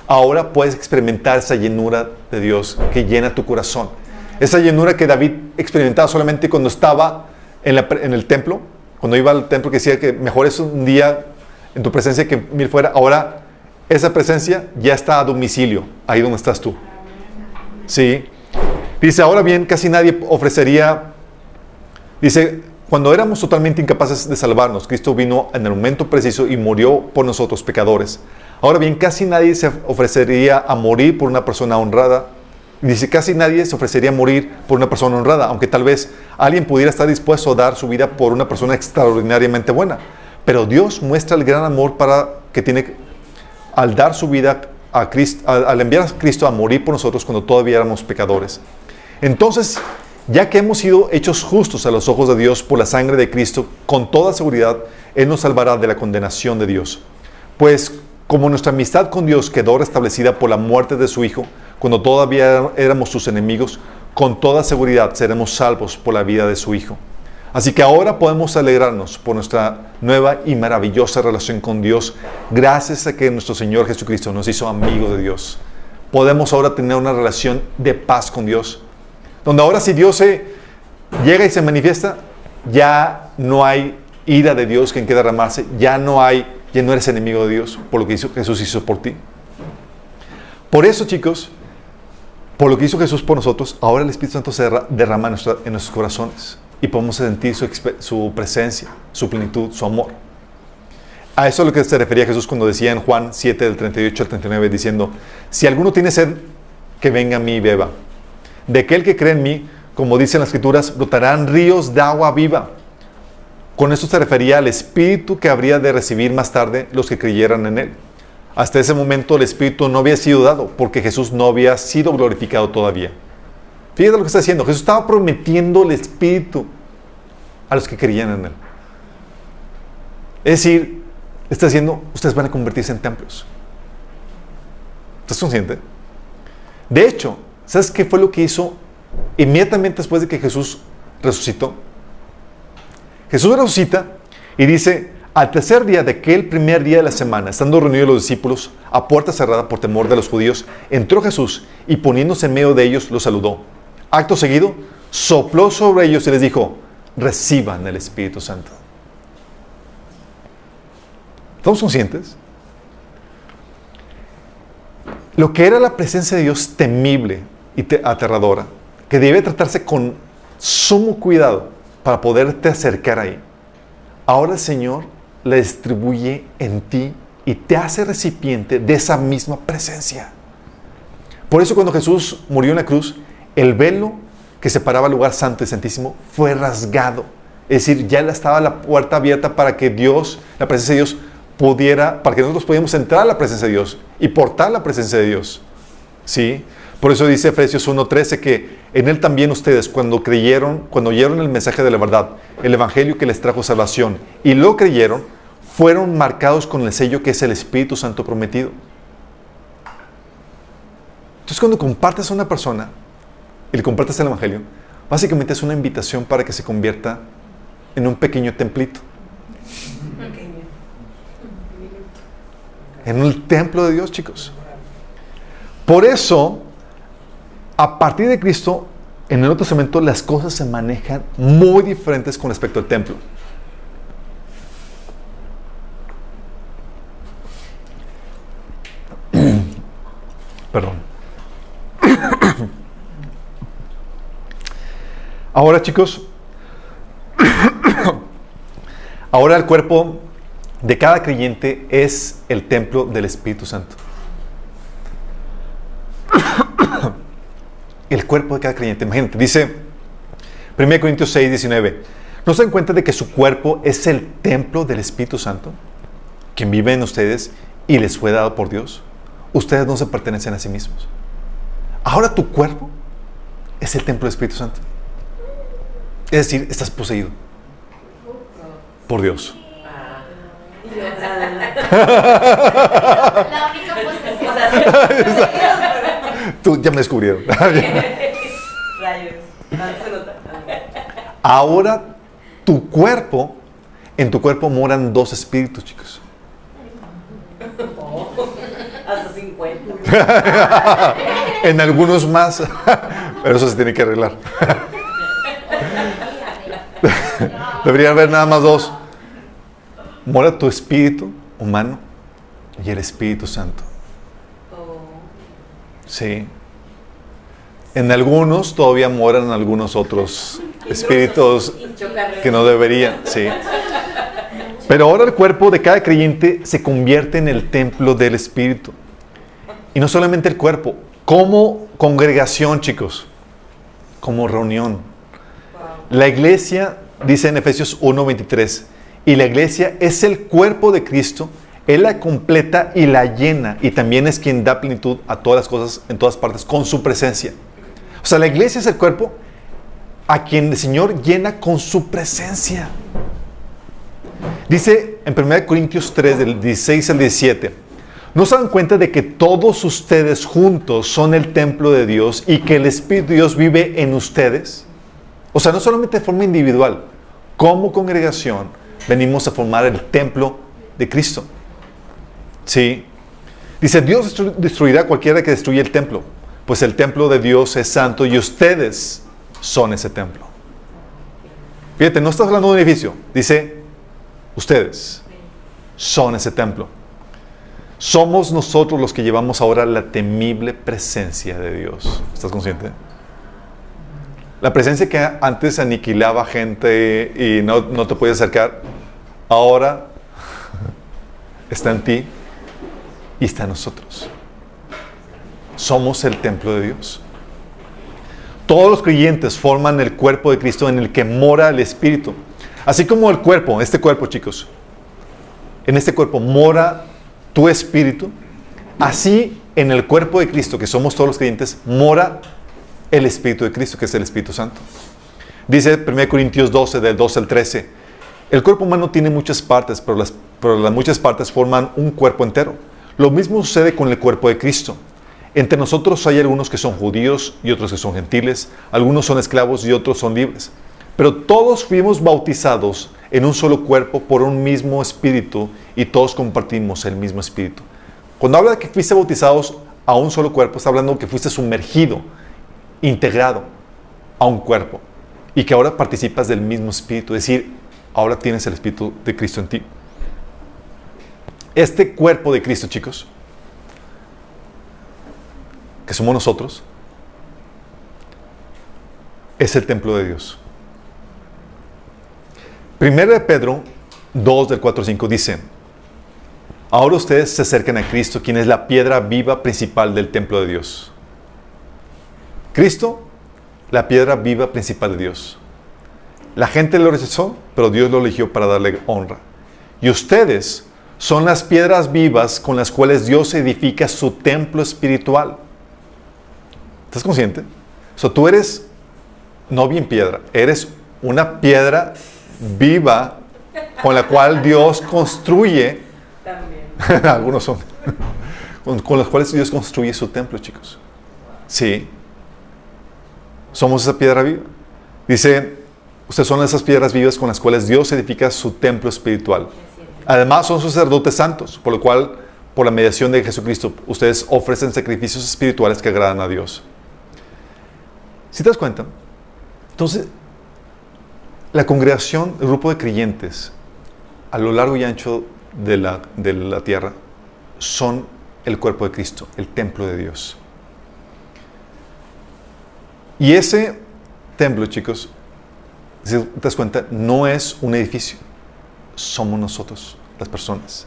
Ahora puedes experimentar esa llenura de Dios que llena tu corazón. Esa llenura que David experimentaba solamente cuando estaba en el templo, cuando iba al templo, que decía que mejor es un día en tu presencia que mil fuera. Ahora esa presencia ya está a domicilio, ahí donde estás tú. Sí. Dice, ahora bien, casi nadie ofrecería, dice, cuando éramos totalmente incapaces de salvarnos, Cristo vino en el momento preciso y murió por nosotros pecadores. Ahora bien, casi nadie se ofrecería a morir por una persona honrada. Dice, casi nadie se ofrecería a morir por una persona honrada, aunque tal vez alguien pudiera estar dispuesto a dar su vida por una persona extraordinariamente buena. Pero Dios muestra el gran amor que tiene al dar su vida a Cristo, al enviar a Cristo a morir por nosotros cuando todavía éramos pecadores. Entonces, ya que hemos sido hechos justos a los ojos de Dios por la sangre de Cristo, con toda seguridad, Él nos salvará de la condenación de Dios. Pues, como nuestra amistad con Dios quedó restablecida por la muerte de su Hijo, cuando todavía éramos sus enemigos, con toda seguridad seremos salvos por la vida de su Hijo. Así que ahora podemos alegrarnos por nuestra nueva y maravillosa relación con Dios, gracias a que nuestro Señor Jesucristo nos hizo amigos de Dios. Podemos ahora tener una relación de paz con Dios, donde ahora si Dios llega y se manifiesta, ya no hay ira de Dios que en que derramarse, ya no eres enemigo de Dios por lo que Jesús hizo por ti. Por eso, chicos, por lo que hizo Jesús por nosotros, ahora el Espíritu Santo se derrama en nuestros corazones y podemos sentir su presencia, su plenitud, su amor. A eso es lo que se refería Jesús cuando decía en Juan 7, del 38 al 39, diciendo, si alguno tiene sed, que venga a mí y beba. De aquel que cree en mí, como dicen las Escrituras, brotarán ríos de agua viva. Con esto se refería al Espíritu que habría de recibir más tarde los que creyeran en Él. Hasta ese momento el Espíritu no había sido dado, porque Jesús no había sido glorificado todavía. Fíjate lo que está diciendo. Jesús estaba prometiendo el Espíritu a los que creían en Él. Es decir, está diciendo, ustedes van a convertirse en templos. ¿Estás consciente? De hecho, ¿sabes qué fue lo que hizo inmediatamente después de que Jesús resucitó? Jesús resucita y dice, al tercer día de aquel primer día de la semana, estando reunidos los discípulos a puerta cerrada por temor de los judíos, entró Jesús y poniéndose en medio de ellos, los saludó. Acto seguido, sopló sobre ellos y les dijo, reciban el Espíritu Santo. ¿Estamos conscientes? lo que era la presencia de Dios temible y aterradora, que debe tratarse con sumo cuidado para poderte acercar ahí, ahora el Señor la distribuye en ti y te hace recipiente de esa misma presencia. Por eso cuando Jesús murió en la cruz, el velo que separaba el lugar santo y santísimo fue rasgado. Es decir, ya estaba la puerta abierta para que Dios, la presencia de Dios, para que nosotros pudiéramos entrar a la presencia de Dios y portar la presencia de Dios. ¿Sí? Por eso dice Efesios 1:13 que en Él también ustedes, cuando oyeron el mensaje de la verdad, el evangelio que les trajo salvación, y lo creyeron, fueron marcados con el sello que es el Espíritu Santo prometido. Entonces, cuando compartes a una persona y le compartes el evangelio, básicamente es una invitación para que se convierta en un pequeño templito. En el templo de Dios, chicos. Por eso, a partir de Cristo, en el Nuevo Testamento, las cosas se manejan muy diferentes con respecto al templo. Perdón. Ahora, chicos, ahora el cuerpo de cada creyente es el templo del Espíritu Santo. El cuerpo de cada creyente. Imagínate, dice 1 Corintios 6:19. ¿No se dan cuenta de que su cuerpo es el templo del Espíritu Santo, quien vive en ustedes y les fue dado por Dios? Ustedes no se pertenecen a sí mismos. Ahora tu cuerpo es el templo del Espíritu Santo. Es decir, estás poseído por Dios. La única posesión. Tú ya me descubrieron. Rayos. Ahora tu cuerpo, en tu cuerpo moran dos espíritus, chicos. Hasta 50. En algunos más, pero eso se tiene que arreglar. Debería haber nada más dos. Mora tu espíritu humano y el Espíritu Santo. Sí. En algunos todavía moran algunos otros espíritus que no deberían. Sí. Pero ahora el cuerpo de cada creyente se convierte en el templo del Espíritu. Y no solamente el cuerpo, como congregación, chicos, como reunión. La iglesia, dice en Efesios 1:23, y la iglesia es el cuerpo de Cristo, Él la completa y la llena, y también es quien da plenitud a todas las cosas en todas partes con su presencia. O sea, la iglesia es el cuerpo a quien el Señor llena con su presencia. Dice en 1 Corintios 3, del 16 al 17, ¿no se dan cuenta de que todos ustedes juntos son el templo de Dios y que el Espíritu de Dios vive en ustedes? O sea, no solamente de forma individual, como congregación venimos a formar el templo de Cristo. Sí. Dice, Dios destruirá a cualquiera que destruya el templo, pues el templo de Dios es santo y ustedes son ese templo. Fíjate, no estás hablando de un edificio, dice, ustedes son ese templo. Somos nosotros los que llevamos ahora la temible presencia de Dios. ¿Estás consciente? La presencia que antes aniquilaba gente y no te podías acercar, ahora está en ti y está en nosotros. Somos el templo de Dios. Todos los creyentes forman el cuerpo de Cristo en el que mora el Espíritu. Así como el cuerpo, este cuerpo, chicos, en este cuerpo mora tu espíritu, así en el cuerpo de Cristo, que somos todos los creyentes, mora el Espíritu de Cristo, que es el Espíritu Santo. Dice 1 Corintios 12, del 12 al 13, el cuerpo humano tiene muchas partes, pero las muchas partes forman un cuerpo entero. Lo mismo sucede con el cuerpo de Cristo. Entre nosotros hay algunos que son judíos y otros que son gentiles, algunos son esclavos y otros son libres. Pero todos fuimos bautizados en un solo cuerpo por un mismo espíritu y todos compartimos el mismo espíritu. Cuando habla de que fuiste bautizados a un solo cuerpo, está hablando de que fuiste sumergido, integrado a un cuerpo y que ahora participas del mismo espíritu, es decir, ahora tienes el Espíritu de Cristo en ti. Este cuerpo de Cristo, chicos, que somos nosotros, es el templo de Dios. Primero de Pedro 2, del 4 al 5 dice: ahora ustedes se acercan a Cristo, quien es la piedra viva principal del templo de Dios. Cristo, la piedra viva principal de Dios. La gente lo rechazó, pero Dios lo eligió para darle honra. Y ustedes son las piedras vivas con las cuales Dios edifica su templo espiritual. ¿Estás consciente? O sea, tú eres no bien piedra, eres una piedra viva con la cual Dios construye. También. Algunos son. Con los cuales Dios construye su templo, chicos. Sí. Somos esa piedra viva. Dice, ustedes son esas piedras vivas con las cuales Dios edifica su templo espiritual. Además son sacerdotes santos, por lo cual, por la mediación de Jesucristo, ustedes ofrecen sacrificios espirituales que agradan a Dios. ¿Sí te das cuenta? Entonces, la congregación, el grupo de creyentes, a lo largo y ancho de la tierra, son el cuerpo de Cristo, el templo de Dios. Y ese templo, chicos, si te das cuenta, no es un edificio. Somos nosotros, las personas.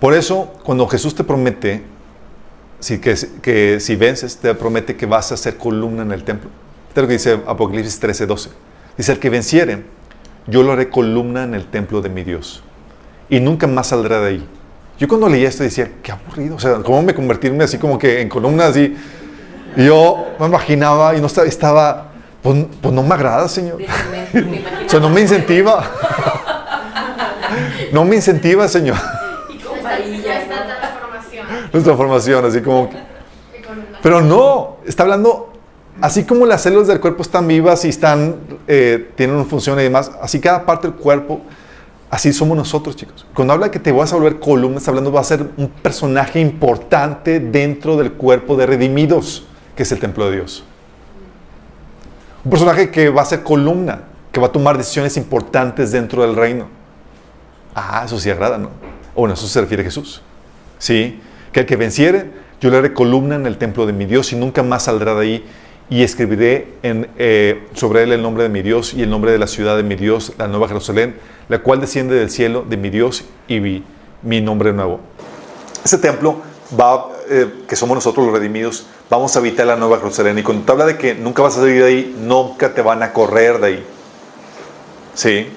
Por eso, cuando Jesús te promete, que si vences, te promete que vas a ser columna en el templo. Esto es lo que dice Apocalipsis 13:12. Dice, el que venciere, yo lo haré columna en el templo de mi Dios. Y nunca más saldrá de ahí. Yo cuando leía esto decía, qué aburrido. O sea, ¿cómo me convertirme así como que en columna así? Y yo me imaginaba y no estaba pues no me agrada, Señor. O sea, no me incentiva. No me incentiva, Señor. Y con varillas, esta transformación. Nuestra formación, así como que... Pero no, está hablando, así como las células del cuerpo están vivas y tienen una función y demás, así cada parte del cuerpo, así somos nosotros, chicos. Cuando habla de que te vas a volver columna, está hablando, va a ser un personaje importante dentro del cuerpo de redimidos, que es el templo de Dios. Un personaje que va a ser columna, que va a tomar decisiones importantes dentro del reino. Ah, eso sí agrada, ¿no? Bueno, eso se refiere a Jesús. Sí, que el que venciere, yo le haré columna en el templo de mi Dios y nunca más saldrá de ahí. Y escribiré sobre él el nombre de mi Dios y el nombre de la ciudad de mi Dios, la nueva Jerusalén, la cual desciende del cielo de mi Dios y mi nombre nuevo. Ese templo que somos nosotros los redimidos, vamos a habitar la nueva Jerusalén. Y cuando te habla de que nunca vas a salir de ahí, nunca te van a correr de ahí. Sí.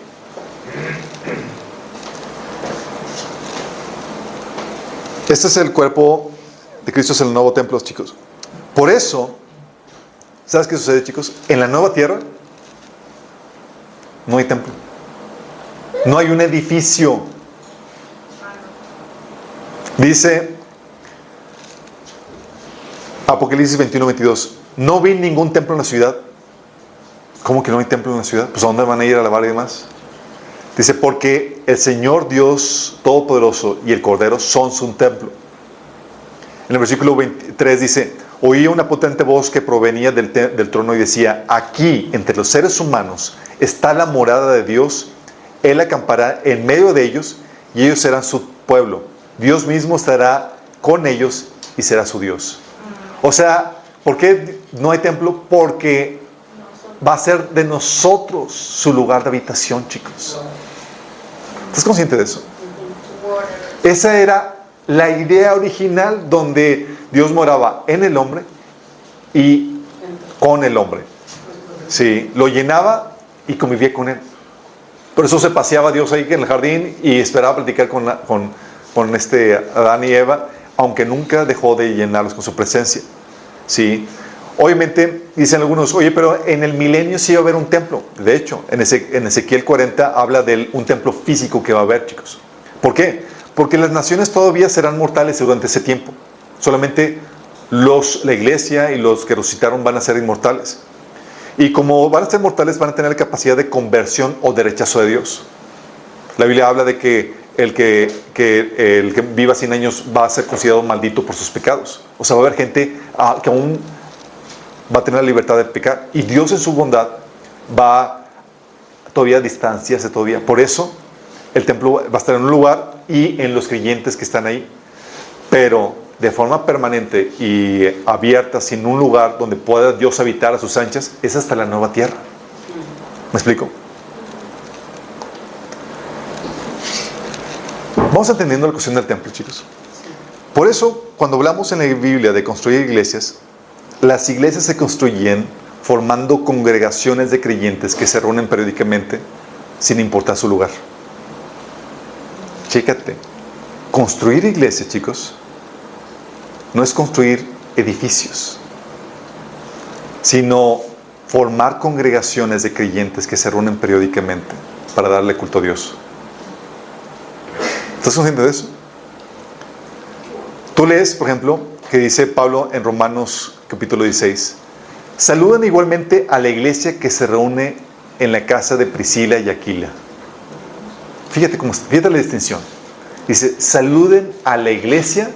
Este es el cuerpo de Cristo, es el nuevo templo, chicos. Por eso, ¿sabes qué sucede, chicos? En la nueva tierra no hay templo. No hay un edificio. Dice Apocalipsis 21-22. No vi ningún templo en la ciudad. ¿Cómo que no hay templo en la ciudad? Pues ¿a dónde van a ir a lavar y demás? Dice, porque el Señor Dios Todopoderoso y el Cordero son su templo. En el versículo 23 dice, oía una potente voz que provenía del trono y decía, aquí, entre los seres humanos, está la morada de Dios. Él acampará en medio de ellos y ellos serán su pueblo. Dios mismo estará con ellos y será su Dios. O sea, ¿por qué no hay templo? Porque va a ser de nosotros su lugar de habitación, chicos. ¿Estás consciente de eso? Esa era la idea original, donde Dios moraba en el hombre y con el hombre. Sí, lo llenaba y convivía con él. Por eso se paseaba Dios ahí en el jardín y esperaba platicar con Adán y Eva, aunque nunca dejó de llenarlos con su presencia. Sí. Obviamente, dicen algunos, oye, pero en el milenio sí va a haber un templo. De hecho, en Ezequiel 40 habla de un templo físico que va a haber, chicos. ¿Por qué? Porque las naciones todavía serán mortales durante ese tiempo. Solamente la iglesia y los que resucitaron van a ser inmortales. Y como van a ser mortales, van a tener la capacidad de conversión o de rechazo de Dios. La Biblia habla de que el que viva 100 años va a ser considerado maldito por sus pecados. O sea, va a haber gente que aún va a tener la libertad de pecar. Y Dios en su bondad va todavía a distanciarse todavía. Por eso el templo va a estar en un lugar y en los creyentes que están ahí. Pero de forma permanente y abierta, sin un lugar donde pueda Dios habitar a sus anchas, es hasta la nueva tierra. ¿Me explico? Vamos entendiendo la cuestión del templo, chicos. Por eso, cuando hablamos en la Biblia de construir iglesias, las iglesias se construyen formando congregaciones de creyentes que se reúnen periódicamente sin importar su lugar. Chécate. Construir iglesias, chicos, no es construir edificios, sino formar congregaciones de creyentes que se reúnen periódicamente para darle culto a Dios. ¿Estás consciente de eso? Tú lees, por ejemplo, que dice Pablo en Romanos capítulo 16: saludan igualmente a la iglesia que se reúne en la casa de Priscila y Aquila. Fíjate la distinción. Dice, saluden a la iglesia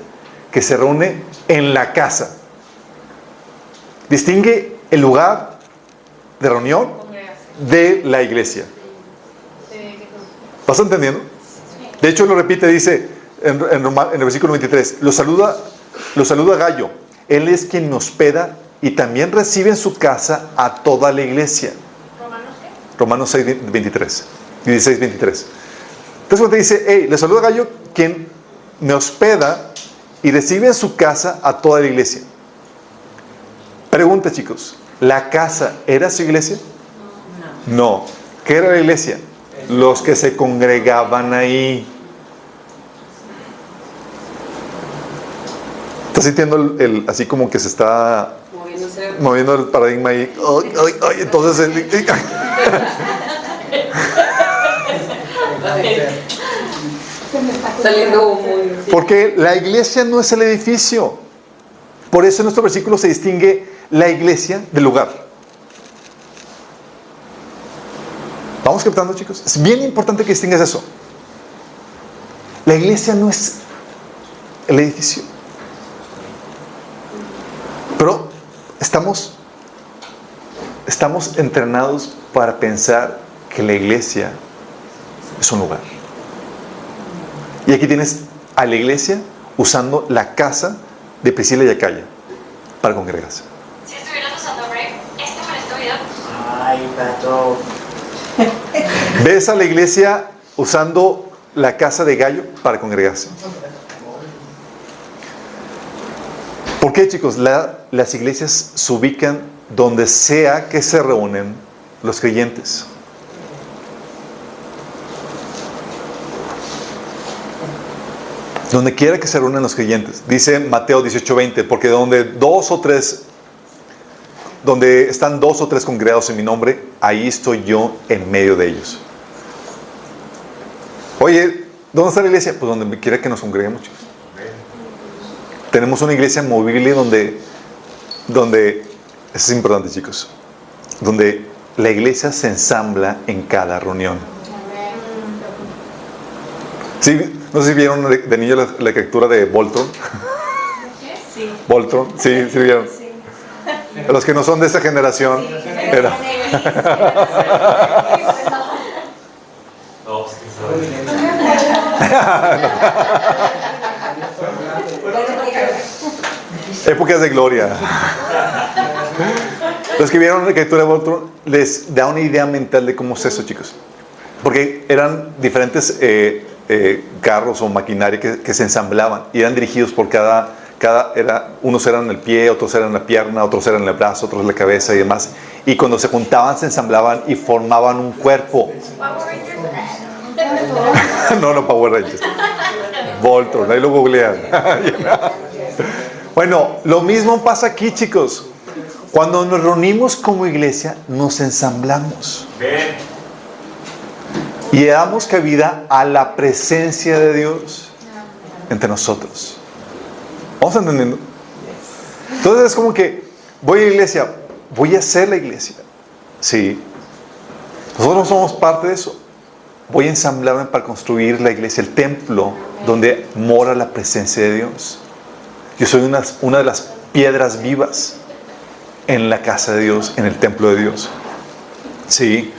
que se reúne en la casa. Distingue el lugar de reunión de la iglesia. ¿Vas entendiendo? De hecho lo repite, dice en el versículo 23, lo saluda Gayo. Él es quien me hospeda y también recibe en su casa a toda la iglesia. Romanos 6, 23. 16, 23. Entonces cuando te dice, hey, le saluda Gayo, quien me hospeda y recibe en su casa a toda la iglesia. Pregunta, chicos, ¿la casa era su iglesia? No. ¿Qué era la iglesia? Los que se congregaban ahí. ¿Estás sintiendo así como que se está moviendo el paradigma ahí? Entonces saliendo humo. Porque la iglesia no es el edificio. Por eso en nuestro versículo se distingue la iglesia del lugar. ¿Vamos captando, chicos? Es bien importante que distingas eso. La iglesia no es el edificio. Pero estamos entrenados para pensar que la iglesia es un lugar. Y aquí tienes a la iglesia usando la casa de Priscila y Aquila para congregarse. Si estuvieras usando Brave, este video. Ay, pato. ¿Ves a la iglesia usando la casa de Gayo para congregarse? ¿Por qué, chicos? Las iglesias se ubican donde sea que se reúnen los creyentes. Donde quiera que se reúnan los creyentes. Dice Mateo 18:20, porque donde están dos o tres congregados en mi nombre, ahí estoy yo en medio de ellos. Oye, ¿dónde está la iglesia? Pues donde quiera que nos congreguemos, chicos. Tenemos una iglesia movible donde eso es importante, chicos, donde la iglesia se ensambla en cada reunión. ¿Sí? No sé si vieron de niño la caricatura de Voltron. Sí. Voltron, sí vieron. Sí. A los que no son de esa generación. Era. Épocas de gloria. Los que vieron la caricatura de Voltron les da una idea mental de cómo es eso, chicos. Porque eran diferentes carros o maquinaria que se ensamblaban y eran dirigidos por unos eran el pie, otros eran la pierna, otros eran el brazo, otros la cabeza y demás. Y cuando se juntaban, se ensamblaban y formaban un cuerpo. No, Power Rangers. Voltron, ahí lo googlean. Bueno, lo mismo pasa aquí, chicos. Cuando nos reunimos como iglesia, nos ensamblamos. Y damos cabida a la presencia de Dios entre nosotros. ¿Vamos entendiendo? Entonces es como que voy a la iglesia, voy a ser la iglesia. Sí. Nosotros somos parte de eso. Voy a ensamblarme para construir la iglesia, el templo donde mora la presencia de Dios. Yo soy una de las piedras vivas en la casa de Dios, en el templo de Dios. Sí.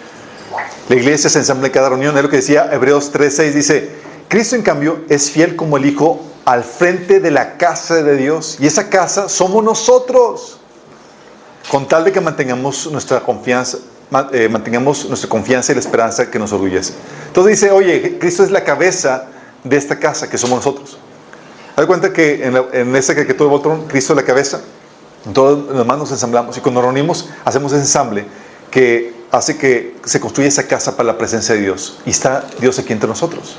La iglesia se ensambla en cada reunión. Es lo que decía Hebreos 3:6. Dice, Cristo en cambio es fiel como el Hijo al frente de la casa de Dios. Y esa casa somos nosotros. Con tal de que mantengamos nuestra confianza y la esperanza que nos orgullece. Entonces dice, oye, Cristo es la cabeza de esta casa que somos nosotros. Haz de cuenta que en ese que todo el botón, Cristo es la cabeza. Todos los demás nos ensamblamos. Y cuando nos reunimos, hacemos ese ensamble que hace que se construya esa casa para la presencia de Dios. Y está Dios aquí entre nosotros.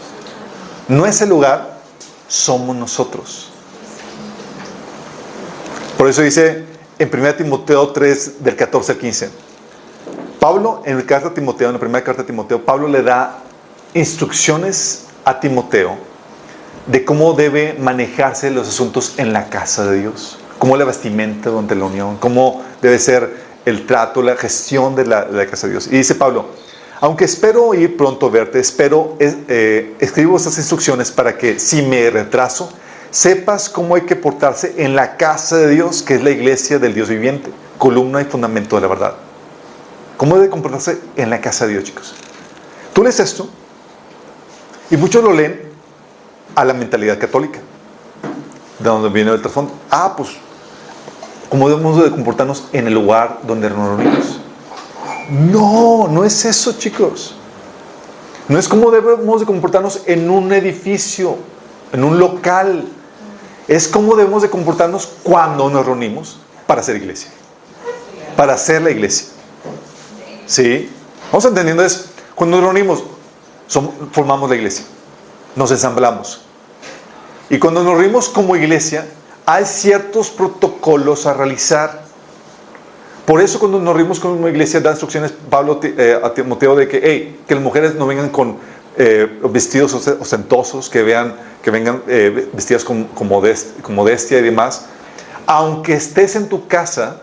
No es el lugar, somos nosotros. Por eso dice en 1 Timoteo 3, del 14 al 15. Pablo, en la primera carta a Timoteo, Pablo le da instrucciones a Timoteo de cómo debe manejarse los asuntos en la casa de Dios. Cómo la vestimenta durante la unión, cómo debe ser el trato, la gestión de la casa de Dios. Y dice Pablo, aunque espero ir pronto a verte, escribo estas instrucciones para que, si me retraso, sepas cómo hay que portarse en la casa de Dios, que es la iglesia del Dios viviente, columna y fundamento de la verdad. ¿Cómo debe comportarse en la casa de Dios, chicos? Tú lees esto y muchos lo leen a la mentalidad católica, de donde viene el trasfondo. Pues, ¿cómo debemos de comportarnos en el lugar donde nos reunimos? No es eso, chicos. No es cómo debemos de comportarnos en un edificio, en un local. Es cómo debemos de comportarnos cuando nos reunimos para hacer iglesia. Para hacer la iglesia. ¿Sí? Vamos entendiendo eso. Cuando nos reunimos, formamos la iglesia. Nos ensamblamos. Y cuando nos reunimos como iglesia, hay ciertos protocolos a realizar. Por eso cuando nos reunimos como iglesia, da instrucciones Pablo a Timoteo de que las mujeres no vengan con vestidos ostentosos, que vengan vestidas con modestia y demás. Aunque estés en tu casa,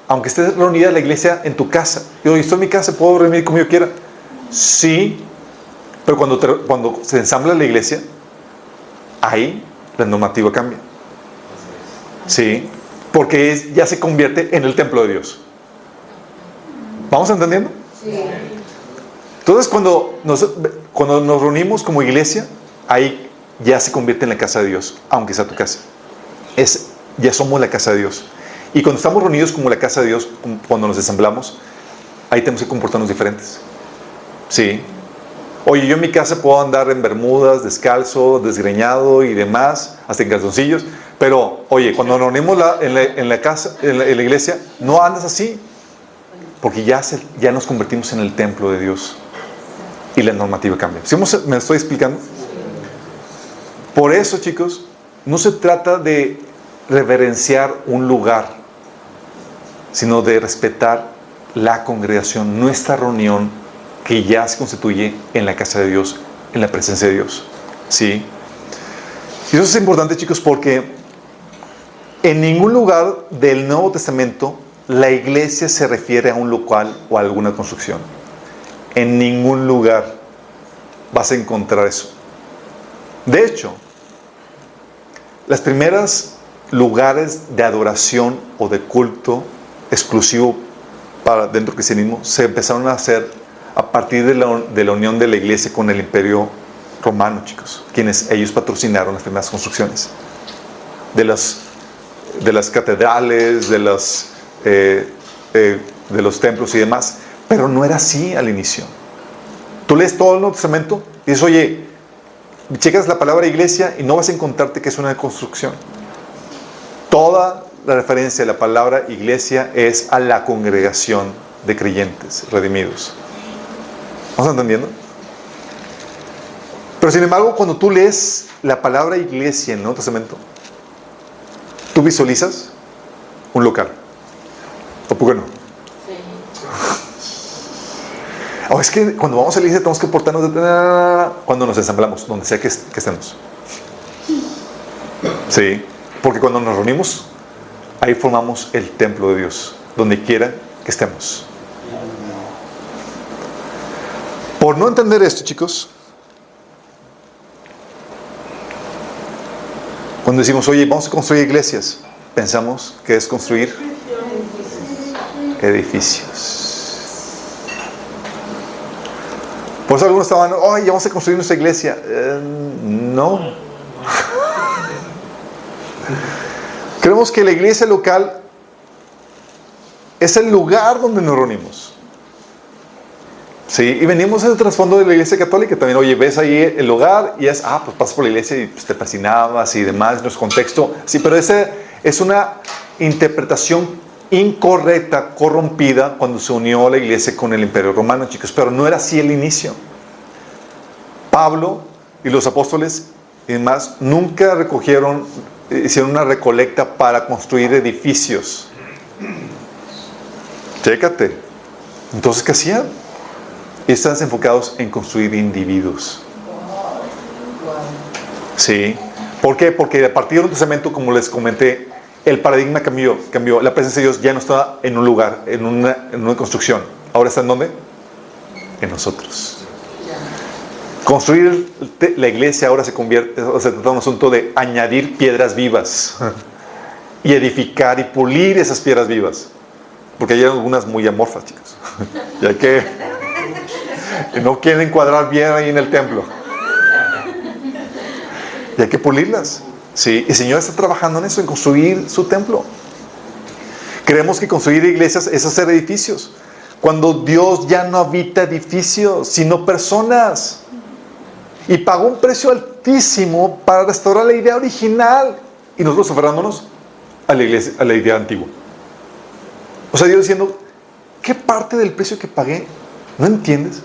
aunque estés reunida en la iglesia en tu casa. Yo estoy en mi casa, ¿puedo reunir como yo quiera? Sí, pero cuando se ensambla la iglesia, ahí la normativa cambia. Sí, porque ya se convierte en el templo de Dios. ¿Vamos entendiendo? Sí. Entonces cuando nos reunimos como iglesia, ahí ya se convierte en la casa de Dios, aunque sea tu casa. Ya somos la casa de Dios. Y cuando estamos reunidos como la casa de Dios, cuando nos ensamblamos, ahí tenemos que comportarnos diferentes. Sí. Oye, yo en mi casa puedo andar en bermudas, descalzo, desgreñado y demás, hasta en calzoncillos. Pero, oye, cuando nos reunimos en la iglesia, no andas así. Porque ya nos convertimos en el templo de Dios. Y la normativa cambia. ¿Sí me estoy explicando? Por eso, chicos, no se trata de reverenciar un lugar, sino de respetar la congregación, nuestra reunión, que ya se constituye en la casa de Dios, en la presencia de Dios. ¿Sí? Y eso es importante, chicos, porque en ningún lugar del Nuevo Testamento la iglesia se refiere a un local o a alguna construcción. En ningún lugar vas a encontrar eso. De hecho, las primeras lugares de adoración o de culto exclusivo para dentro del cristianismo se empezaron a hacer a partir de la unión de la iglesia con el imperio romano, chicos, quienes ellos patrocinaron las primeras construcciones de las catedrales, de los templos y demás. Pero no era así al inicio. Tú lees todo el Nuevo Testamento y dices, oye, checas la palabra iglesia y no vas a encontrarte que es una construcción. Toda la referencia de la palabra iglesia es a la congregación de creyentes redimidos. ¿Vamos entendiendo? Pero sin embargo, cuando tú lees la palabra iglesia en el Nuevo Testamento, tú visualizas un local. ¿O por qué no? O es que cuando vamos a la iglesia tenemos que portarnos cuando nos ensamblamos, donde sea que estemos. Sí, porque cuando nos reunimos, ahí formamos el templo de Dios, donde quiera que estemos. Por no entender esto, chicos, cuando decimos, oye, vamos a construir iglesias, pensamos que es construir edificios. Por eso algunos estaban, oye, vamos a construir nuestra iglesia. No. vemos que la iglesia local es el lugar donde nos reunimos. Sí, y venimos del trasfondo de la iglesia católica también. Oye, ves ahí el lugar y es, pues pasas por la iglesia y pues, te fascinabas y demás, nuestro contexto. Sí, pero esa es una interpretación incorrecta, corrompida, cuando se unió la iglesia con el Imperio Romano, chicos. Pero no era así el inicio. Pablo y los apóstoles y demás nunca hicieron una recolecta para construir edificios. Chécate. Entonces, ¿qué hacían? Están enfocados en construir individuos. Sí. ¿Por qué? Porque a partir del Testamento, como les comenté, el paradigma cambió. La presencia de Dios ya no está en un lugar, en una construcción. ¿Ahora está en dónde? En nosotros. Construir la iglesia ahora se trata de un asunto de añadir piedras vivas y edificar y pulir esas piedras vivas. Porque hay algunas muy amorfas, chicos. Y hay que no quieren cuadrar bien ahí en el templo. Y hay que pulirlas. Sí, y el Señor está trabajando en eso, en construir su templo. Creemos que construir iglesias es hacer edificios. Cuando Dios ya no habita edificios, sino personas. Y pagó un precio altísimo para restaurar la idea original. Y nosotros aferrándonos a la iglesia, a la idea antigua. O sea, Dios diciendo, ¿qué parte del precio que pagué no entiendes?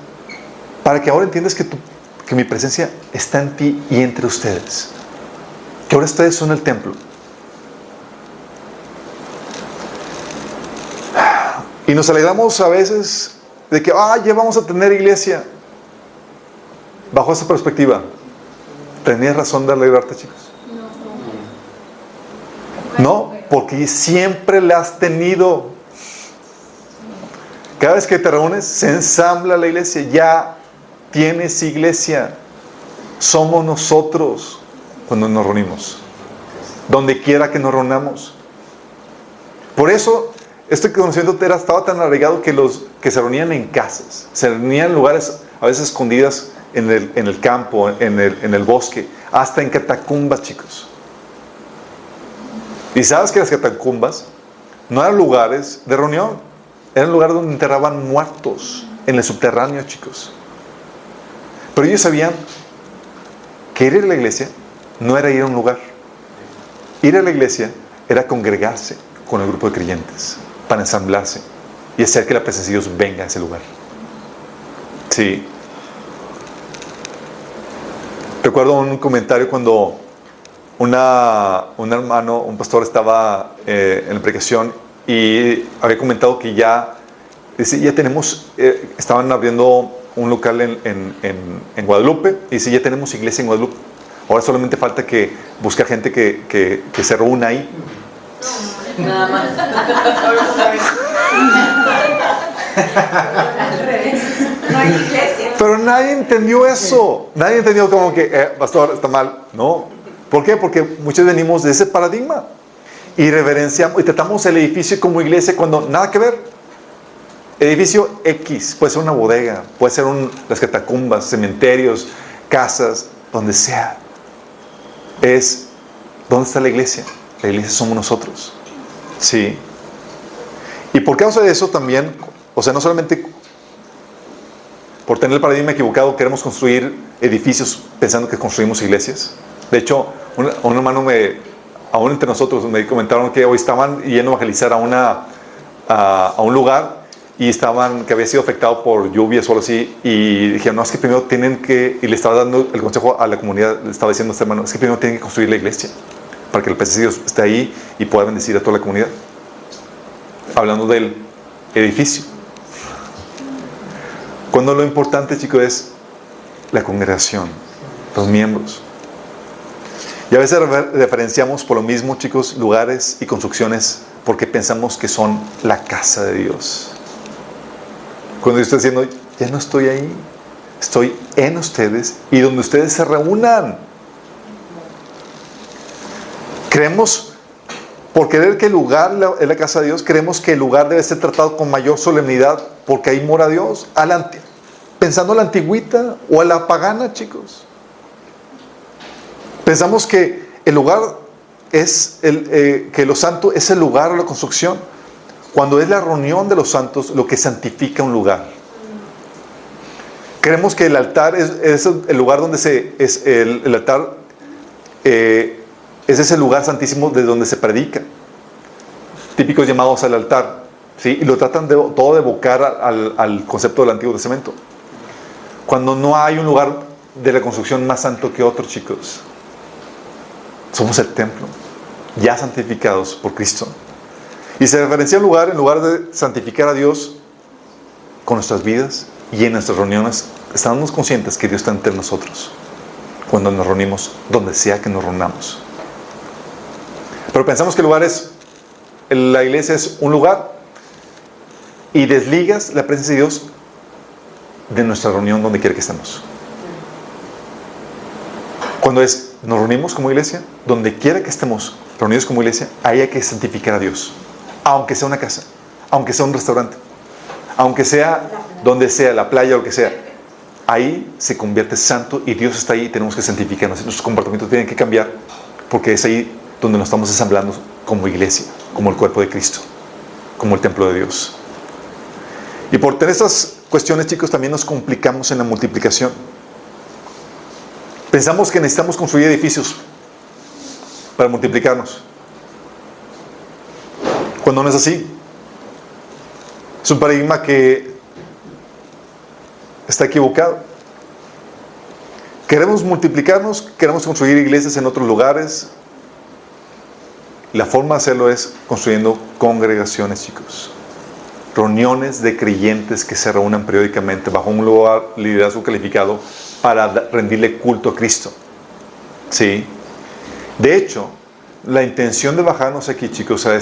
Para que ahora entiendas que mi presencia está en ti y entre ustedes. Que ahora ustedes son el templo. Y nos alegramos a veces de que, ya vamos a tener iglesia. Bajo esa perspectiva, ¿tenías razón de alegrarte, chicos? No, porque siempre la has tenido. Cada vez que te reúnes, se ensambla la iglesia. Ya tienes iglesia. Somos nosotros cuando nos reunimos. Donde quiera que nos reunamos. Por eso, este conocimiento estaba tan arraigado que los que se reunían en casas, se reunían en lugares a veces escondidas en el campo, en el bosque, hasta en catacumbas, chicos. Y sabes que las catacumbas no eran lugares de reunión, eran lugares donde enterraban muertos, en el subterráneo, chicos. Pero ellos sabían que ir a la iglesia no era ir a un lugar. Ir a la iglesia era congregarse con el grupo de creyentes para ensamblarse y hacer que la presencia de Dios venga a ese lugar. Sí. Recuerdo un comentario cuando un hermano, un pastor estaba en la predicación y había comentado que ya tenemos, estaban abriendo un local en Guadalupe y dice, ya tenemos iglesia en Guadalupe. Ahora solamente falta que buscar gente que se reúna ahí. Nada más. Al revés. No hay iglesia. Pero nadie entendió eso. Nadie entendió como que, pastor, está mal. No. ¿Por qué? Porque muchos venimos de ese paradigma. Y reverenciamos y tratamos el edificio como iglesia cuando nada que ver. Edificio X. Puede ser una bodega. Puede ser las catacumbas, cementerios, casas, donde sea. ¿Dónde está la iglesia? La iglesia somos nosotros. Sí. Y por causa de eso también, o sea, no solamente por tener el paradigma equivocado queremos construir edificios pensando que construimos iglesias. De hecho, un hermano aún entre nosotros me comentaron que hoy estaban yendo a evangelizar a un lugar y que había sido afectado por lluvias o algo así, y dijeron, no, es que primero y le estaba dando el consejo a la comunidad, le estaba diciendo a este hermano, es que primero tienen que construir la iglesia para que el presencia de Dios esté ahí y pueda bendecir a toda la comunidad. Hablando del edificio. Cuando lo importante, chicos, es la congregación, los miembros. Y a veces referenciamos por lo mismo, chicos, lugares y construcciones porque pensamos que son la casa de Dios. Cuando yo estoy diciendo, ya no estoy ahí, estoy en ustedes y donde ustedes se reúnan. Creemos, por creer que el lugar es la casa de Dios, creemos que el lugar debe ser tratado con mayor solemnidad porque ahí mora Dios. Pensando a la antigüita o a la pagana, chicos. Pensamos que el lugar es que lo santo es el lugar o la construcción. Cuando es la reunión de los santos lo que santifica un lugar. Creemos que el altar es el lugar donde el altar es ese lugar santísimo de donde se predica. Típicos llamados al altar, ¿sí? Y lo tratan todo de evocar al concepto del Antiguo Testamento. Cuando no hay un lugar de la construcción más santo que otro, chicos. Somos el templo, ya santificados por Cristo. Y se referencia al lugar, en lugar de santificar a Dios con nuestras vidas y en nuestras reuniones, estamos conscientes que Dios está entre nosotros cuando nos reunimos, donde sea que nos reunamos. Pero pensamos que el lugar la iglesia es un lugar y desligas la presencia de Dios de nuestra reunión donde quiera que estemos. Cuando nos reunimos como iglesia, donde quiera que estemos reunidos como iglesia, ahí hay que santificar a Dios. Aunque sea una casa, aunque sea un restaurante, aunque sea donde sea, la playa o lo que sea, ahí se convierte santo y Dios está ahí y tenemos que santificarnos. Nuestros comportamientos tienen que cambiar porque es ahí donde nos estamos ensamblando como iglesia, como el cuerpo de Cristo, como el templo de Dios. Y por tener estas cuestiones, chicos, también nos complicamos en la multiplicación. Pensamos que necesitamos construir edificios para multiplicarnos. Cuando no es así. Es un paradigma que está equivocado. Queremos multiplicarnos, queremos construir iglesias en otros lugares. La forma de hacerlo es construyendo congregaciones, chicos. Reuniones de creyentes que se reúnan periódicamente bajo un lugar, liderazgo calificado para rendirle culto a Cristo. ¿Sí? De hecho, la intención de bajarnos aquí, chicos, a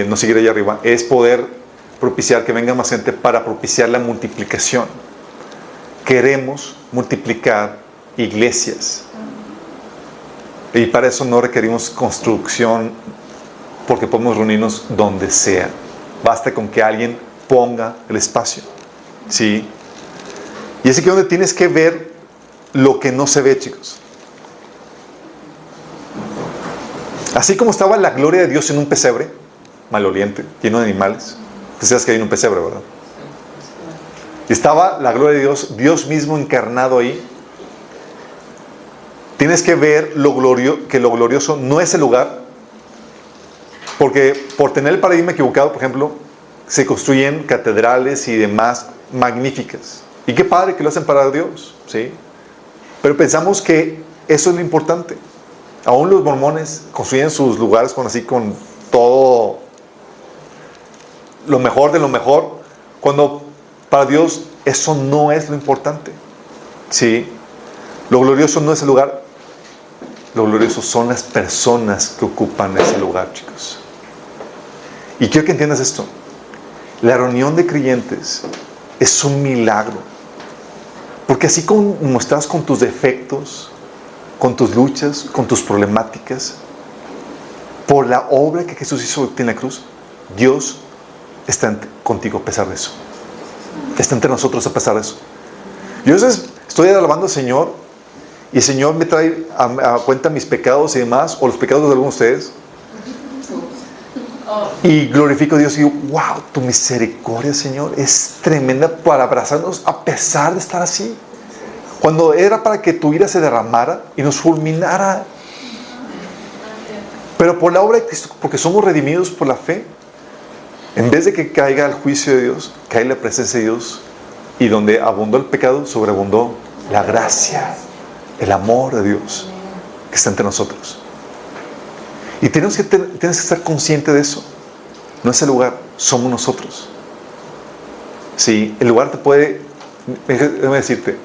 no seguir allá arriba, es poder propiciar que venga más gente para propiciar la multiplicación. Queremos multiplicar iglesias. Y para eso no requerimos construcción, porque podemos reunirnos donde sea. Basta con que alguien ponga el espacio. ¿Sí? Y es aquí donde tienes que ver lo que no se ve, chicos. Así como estaba la gloria de Dios en un pesebre maloliente, lleno de animales. Tú sabes que hay un pesebre, ¿verdad? Y estaba la gloria de Dios, Dios mismo encarnado ahí. Tienes que ver que lo glorioso no es el lugar, porque por tener el paradigma equivocado, por ejemplo, se construyen catedrales y demás magníficas. Y qué padre que lo hacen para Dios, ¿sí? Pero pensamos que eso es lo importante. Aún los mormones construyen sus lugares con todo lo mejor de lo mejor, cuando para Dios eso no es lo importante. ¿Sí? Lo glorioso no es el lugar, lo glorioso son las personas que ocupan ese lugar, chicos. Y quiero que entiendas esto. La reunión de creyentes es un milagro. Porque así como estás con tus defectos, con tus luchas, con tus problemáticas, por la obra que Jesús hizo en la cruz, Dios está contigo a pesar de eso. Está entre nosotros a pesar de eso. Yo a veces estoy alabando al Señor y el Señor me trae a cuenta mis pecados y demás, o los pecados de algunos de ustedes, y glorifico a Dios y digo, wow, tu misericordia, Señor, es tremenda para abrazarnos a pesar de estar así. Cuando era para que tu ira se derramara y nos fulminara. Pero por la obra de Cristo, porque somos redimidos por la fe, en vez de que caiga el juicio de Dios, cae la presencia de Dios. Y donde abundó el pecado, sobreabundó la gracia, el amor de Dios que está entre nosotros. Y tienes que estar consciente de eso. No es el lugar, somos nosotros. Sí, el lugar te puede, déjame decirte,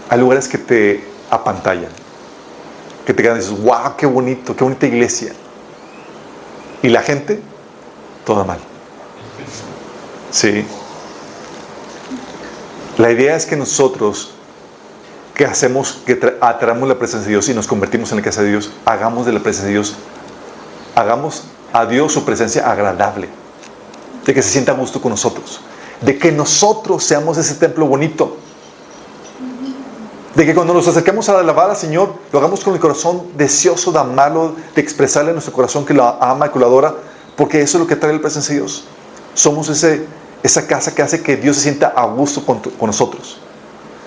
hay lugares que te apantallan, que te quedan y dices, wow, qué bonito, qué bonita iglesia. Y la gente, toda mal. Sí. La idea es que nosotros, que hacemos, que atraemos la presencia de Dios y nos convertimos en la casa de Dios, hagamos de la presencia de Dios, hagamos a Dios su presencia agradable, de que se sienta a gusto con nosotros, de que nosotros seamos ese templo bonito. De que cuando nos acercamos a alabar al Señor, lo hagamos con el corazón deseoso de amarlo, de expresarle a nuestro corazón que lo ama y que lo adora, porque eso es lo que trae la presencia de Dios. Somos esa casa que hace que Dios se sienta a gusto con nosotros,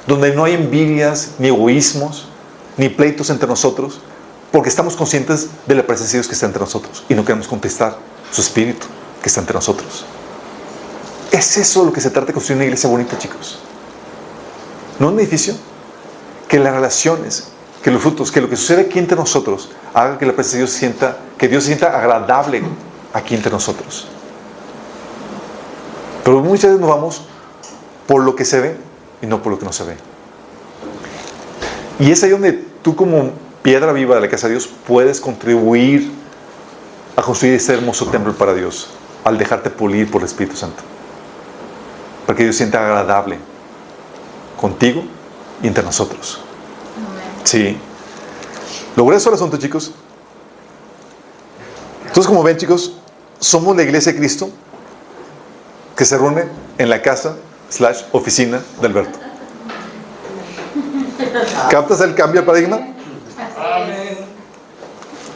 donde no hay envidias, ni egoísmos, ni pleitos entre nosotros, porque estamos conscientes de la presencia de Dios que está entre nosotros y no queremos contestar su espíritu que está entre nosotros. Es eso lo que se trata de construir una iglesia bonita, chicos. No un edificio. Que las relaciones, que los frutos, que lo que sucede aquí entre nosotros haga que la presencia de Dios sienta, que Dios se sienta agradable aquí entre nosotros. Pero muchas veces nos vamos por lo que se ve y no por lo que no se ve. Y es ahí donde tú, como piedra viva de la casa de Dios, puedes contribuir a construir ese hermoso templo para Dios al dejarte pulir por el Espíritu Santo, para que Dios se sienta agradable contigo y entre nosotros. Sí. Lo grueso del asunto, chicos. Entonces, como ven, chicos, somos la iglesia de Cristo que se reúne en la casa / oficina de Alberto. ¿Captas el cambio de paradigma?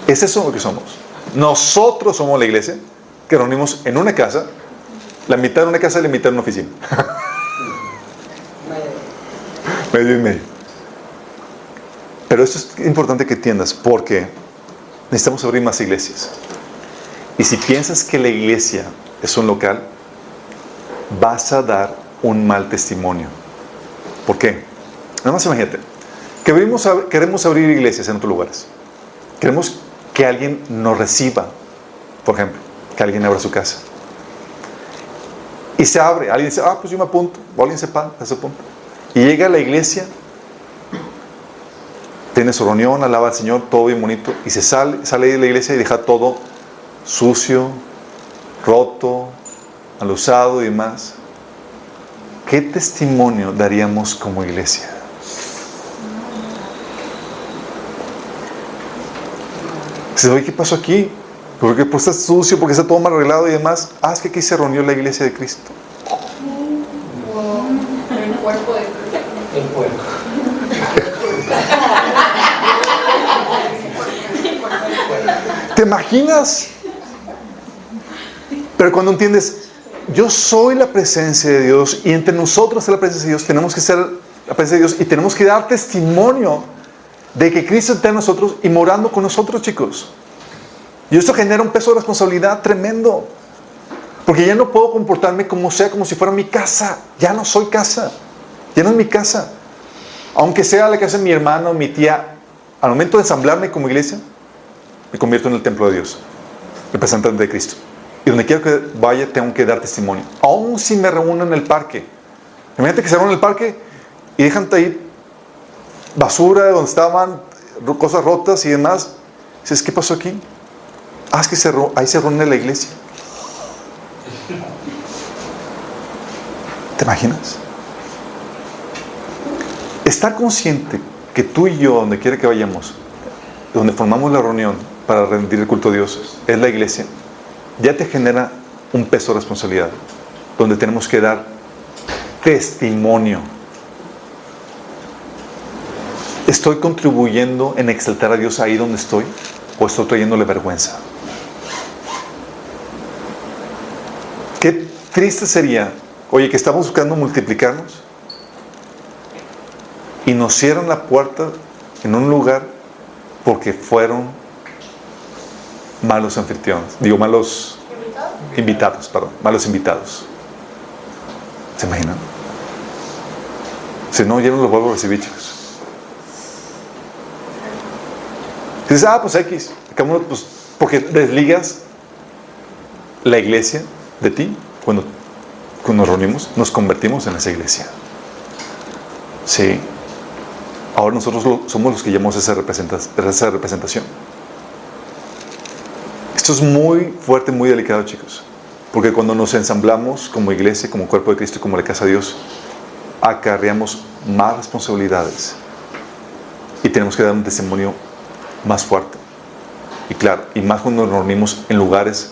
Es eso lo que somos. Nosotros somos la iglesia que reunimos en una casa, la mitad en una casa y la mitad en una oficina. Medio y medio. Pero esto es importante que entiendas, porque necesitamos abrir más iglesias. Y si piensas que la iglesia es un local, vas a dar un mal testimonio. ¿Por qué? Nada más imagínate. Queremos abrir iglesias en otros lugares. Queremos que alguien nos reciba, por ejemplo, que alguien abra su casa. Y se abre. Alguien dice, pues yo me apunto. O alguien se apunta. Y llega a la iglesia, tiene su reunión, alaba al Señor, todo bien bonito, y se sale de la iglesia y deja todo sucio, roto, alusado y demás. ¿Qué testimonio daríamos como iglesia? Dices, oye, ¿qué pasó aquí? Porque pues está sucio, porque está todo mal arreglado y demás. Es que aquí se reunió la iglesia de Cristo. El cuerpo de Cristo. El pueblo. ¿Te imaginas? Pero cuando entiendes, yo soy la presencia de Dios y entre nosotros está la presencia de Dios, tenemos que ser la presencia de Dios y tenemos que dar testimonio de que Cristo está en nosotros y morando con nosotros, chicos. Y esto genera un peso de responsabilidad tremendo. Porque ya no puedo comportarme como si fuera mi casa. Ya no soy casa. Ya no es mi casa. Aunque sea la casa de mi hermano, mi tía, al momento de ensamblarme como iglesia, me convierto en el templo de Dios, representante de Cristo. Y donde quiera que vaya, tengo que dar testimonio. Aún si me reúno en el parque. Imagínate que se reúnen en el parque y dejan ahí basura de donde estaban, cosas rotas y demás. Dices, ¿qué pasó aquí? Es que ahí se reúne la iglesia. ¿Te imaginas? Estar consciente que tú y yo, donde quiera que vayamos, donde formamos la reunión para rendir el culto a Dios, es la iglesia, ya te genera un peso de responsabilidad, donde tenemos que dar testimonio. ¿Estoy contribuyendo en exaltar a Dios ahí donde estoy? ¿O estoy trayéndole vergüenza? Qué triste sería, oye, que estamos buscando multiplicarnos y nos cierran la puerta en un lugar porque fueron malos anfitriones. Malos invitados. Malos invitados. ¿Se imaginan? Si no, ya no los vuelvo a recibir, chicos. Dices, pues X. Pues, porque desligas la iglesia de ti. Cuando nos reunimos, nos convertimos en esa iglesia. Sí. Ahora nosotros somos los que llamamos esa representación. Esto es muy fuerte, muy delicado, chicos. Porque cuando nos ensamblamos como iglesia, como cuerpo de Cristo, como la casa de Dios, acarreamos más responsabilidades. Y tenemos que dar un testimonio más fuerte. Y claro, y más cuando nos reunimos en lugares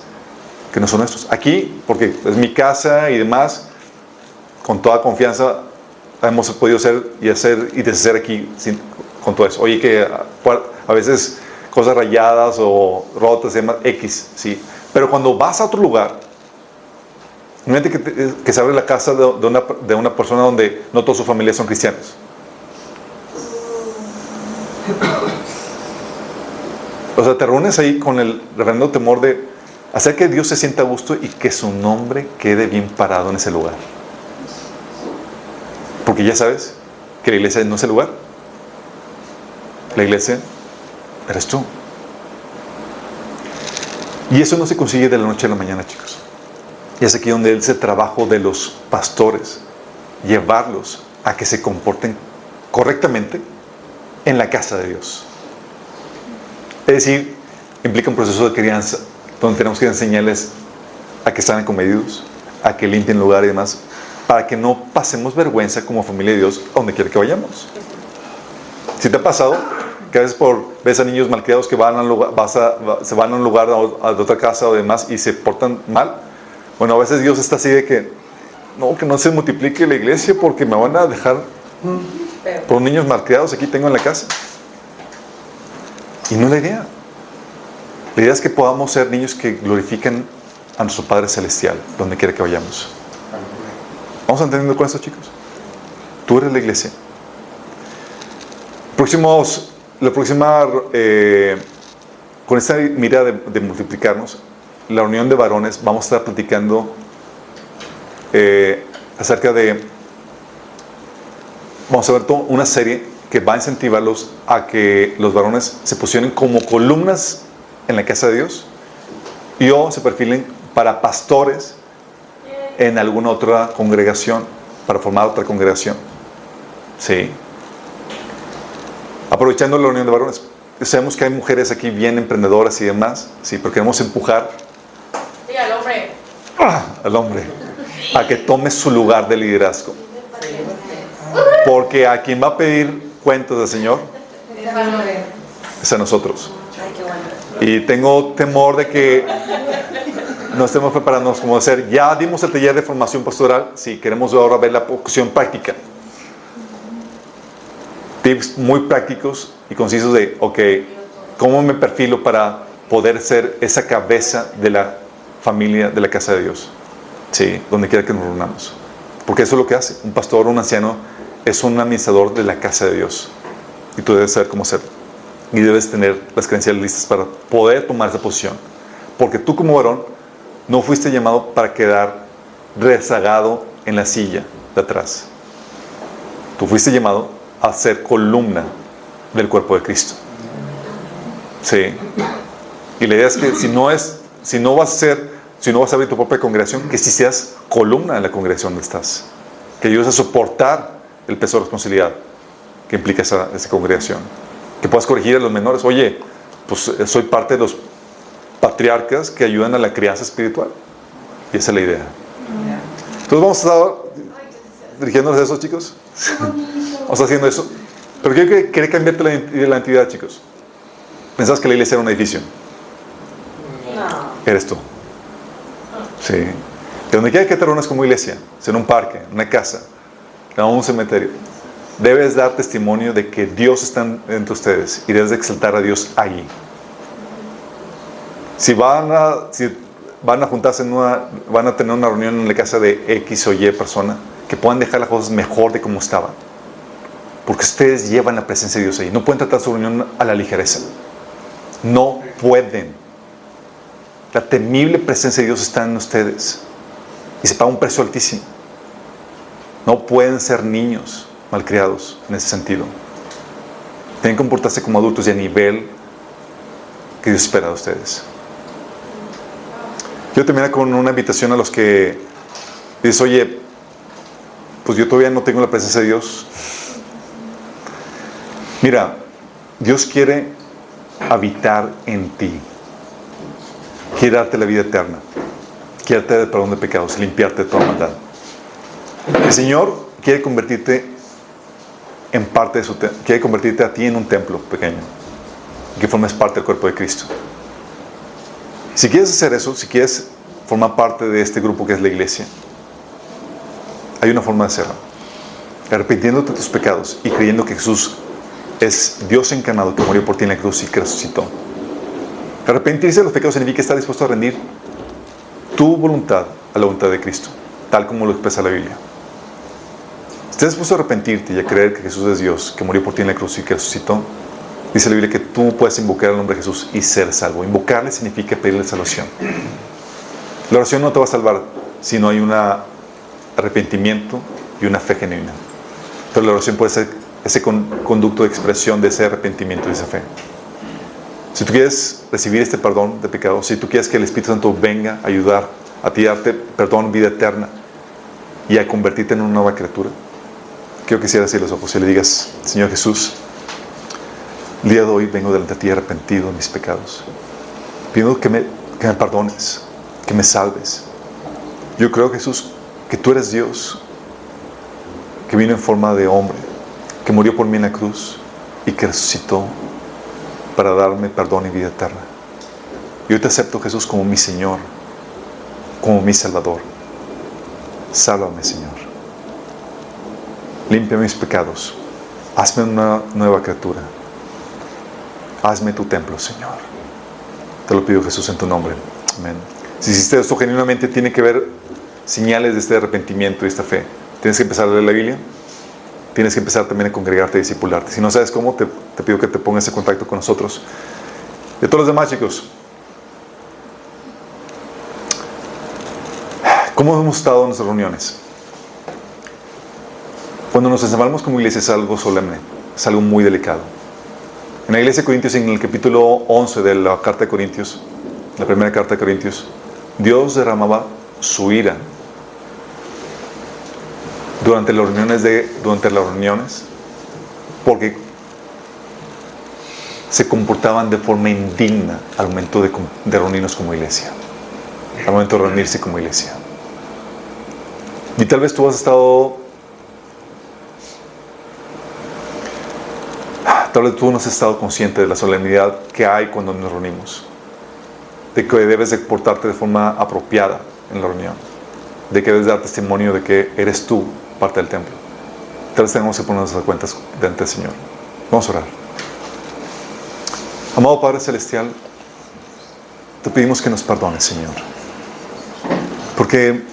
que no son nuestros. Aquí, porque es mi casa y demás, con toda confianza, hemos podido hacer y deshacer aquí con todo eso. Oye, que a veces cosas rayadas o rotas, se llama X, ¿sí? Pero cuando vas a otro lugar, imagínate que se abre la casa de una persona donde no toda su familia son cristianos. O sea, te reúnes ahí con el reverendo temor de hacer que Dios se sienta a gusto y que su nombre quede bien parado en ese lugar. Porque ya sabes que la iglesia no es el lugar. La iglesia eres tú. Y eso no se consigue de la noche a la mañana, chicos. Y es aquí donde es el trabajo de los pastores, llevarlos a que se comporten correctamente en la casa de Dios. Es decir, implica un proceso de crianza donde tenemos que enseñarles a que estén comedidos, a que limpien el lugar y demás, para que no pasemos vergüenza como familia de Dios a donde quiera que vayamos. ¿Sí te ha pasado que a veces ves a niños malcriados que van se van a un lugar, de otra casa o demás y se portan mal? Bueno, a veces Dios está así de que no se multiplique la iglesia porque me van a dejar por niños malcriados aquí tengo en la casa. Y no es la idea. La idea es que podamos ser niños que glorifiquen a nuestro Padre Celestial donde quiera que vayamos. ¿Vamos entendiendo con esto, chicos? Tú eres la iglesia. La próxima, con esta mirada de multiplicarnos, la reunión de varones, vamos a estar platicando acerca de, vamos a ver una serie que va a incentivarlos a que los varones se posicionen como columnas en la casa de Dios o se perfilen para pastores en alguna otra congregación, para formar otra congregación. Sí. Aprovechando la reunión de varones, sabemos que hay mujeres aquí bien emprendedoras y demás, sí, pero queremos empujar al hombre a que tome su lugar de liderazgo. Porque a quien va a pedir cuentas del Señor es a nosotros. Y tengo temor de que no estemos preparándonos como hacer. Ya dimos el taller de formación pastoral. Sí, queremos ahora ver la opción práctica. Tips muy prácticos y concisos de, ¿cómo me perfilo para poder ser esa cabeza de la familia de la casa de Dios? Sí, donde quiera que nos reunamos. Porque eso es lo que hace. Un pastor, un anciano, es un administrador de la casa de Dios. Y tú debes saber cómo hacerlo. Y debes tener las credenciales listas para poder tomar esa posición. Porque tú como varón no fuiste llamado para quedar rezagado en la silla de atrás. Tú fuiste llamado a ser columna del cuerpo de Cristo. Sí. Y la idea es que si no vas a abrir tu propia congregación, que si seas columna en la congregación donde estás. Que ayudes a soportar el peso de responsabilidad que implica esa congregación. Que puedas corregir a los menores. Oye, pues soy parte de los patriarcas que ayudan a la crianza espiritual. Y esa es la idea. Entonces vamos a estar dirigiéndonos a eso, chicos. Vamos haciendo eso. Pero yo quería cambiarte la identidad, chicos. ¿Pensabas que la iglesia era un edificio? No. Eres tú. Sí. De donde quiera que te reúnas como iglesia, sea en un parque, en una casa, en un cementerio, debes dar testimonio de que Dios está entre ustedes y debes de exaltar a Dios ahí. Si van a juntarse van a tener una reunión en la casa de X o Y persona, que puedan dejar las cosas mejor de como estaban. Porque ustedes llevan la presencia de Dios ahí. No pueden tratar su reunión a la ligereza. No pueden. La temible presencia de Dios está en ustedes. Y se paga un precio altísimo. No pueden ser niños malcriados en ese sentido. Tienen que comportarse como adultos y a nivel que Dios espera de ustedes. Yo termino con una invitación a los que dices, oye, pues yo todavía no tengo la presencia de Dios. Mira, Dios quiere habitar en ti. Quiere darte la vida eterna. Quiere darte el perdón de pecados, limpiarte de toda maldad. El Señor quiere convertirte en parte de su templo. Quiere convertirte a ti en un templo pequeño. Y que formes parte del cuerpo de Cristo. Si quieres hacer eso, si quieres formar parte de este grupo que es la iglesia, hay una forma de hacerlo. arrepintiéndote de tus pecados y creyendo que Jesús es Dios encarnado que murió por ti en la cruz y que resucitó. Arrepentirse de los pecados significa estar dispuesto a rendir tu voluntad a la voluntad de Cristo, tal como lo expresa la Biblia. Si estás dispuesto a arrepentirte y a creer que Jesús es Dios, que murió por ti en la cruz y que resucitó, dice la Biblia que tú puedes invocar el nombre de Jesús y ser salvo. Invocarle significa pedirle salvación. La oración no te va a salvar si no hay un arrepentimiento y una fe genuina. Pero la oración puede ser ese conducto de expresión de ese arrepentimiento y esa fe. Si tú quieres recibir este perdón de pecados, si tú quieres que el Espíritu Santo venga a ayudar a ti, darte perdón, vida eterna y a convertirte en una nueva criatura, quiero que cierres los ojos y le digas: Señor Jesús, el día de hoy vengo delante de ti arrepentido de mis pecados. Pido que me perdones, que me salves. Yo creo, Jesús, que tú eres Dios, que vino en forma de hombre, que murió por mí en la cruz y que resucitó para darme perdón y vida eterna. Yo te acepto, Jesús, como mi Señor, como mi Salvador. Sálvame, Señor. Limpia mis pecados. Hazme una nueva criatura. Hazme tu templo, Señor. Te lo pido, Jesús, en tu nombre. Amén. Si hiciste esto genuinamente, tiene que ver señales de este arrepentimiento y esta fe. Tienes que empezar a leer la Biblia. Tienes que empezar también a congregarte y discipularte. Si no sabes cómo, te pido que te pongas en contacto con nosotros. Y a todos los demás, chicos, ¿cómo hemos estado en nuestras reuniones? Cuando nos ensamblamos como iglesia es algo solemne, es algo muy delicado. En la iglesia de Corintios, en el capítulo 11 de la carta de Corintios, la primera carta de Corintios, Dios derramaba su ira durante las reuniones porque se comportaban de forma indigna al momento de reunirnos como iglesia, al momento de reunirse como iglesia. Y tal vez tú has estado, tal vez tú no has estado consciente de la solemnidad que hay cuando nos reunimos, de que debes de portarte de forma apropiada en la reunión, de que debes dar testimonio de que eres tú parte del templo. Tal vez tengamos que ponernos a cuentas delante del Señor. Vamos a orar. Amado Padre Celestial, te pedimos que nos perdones, Señor, porque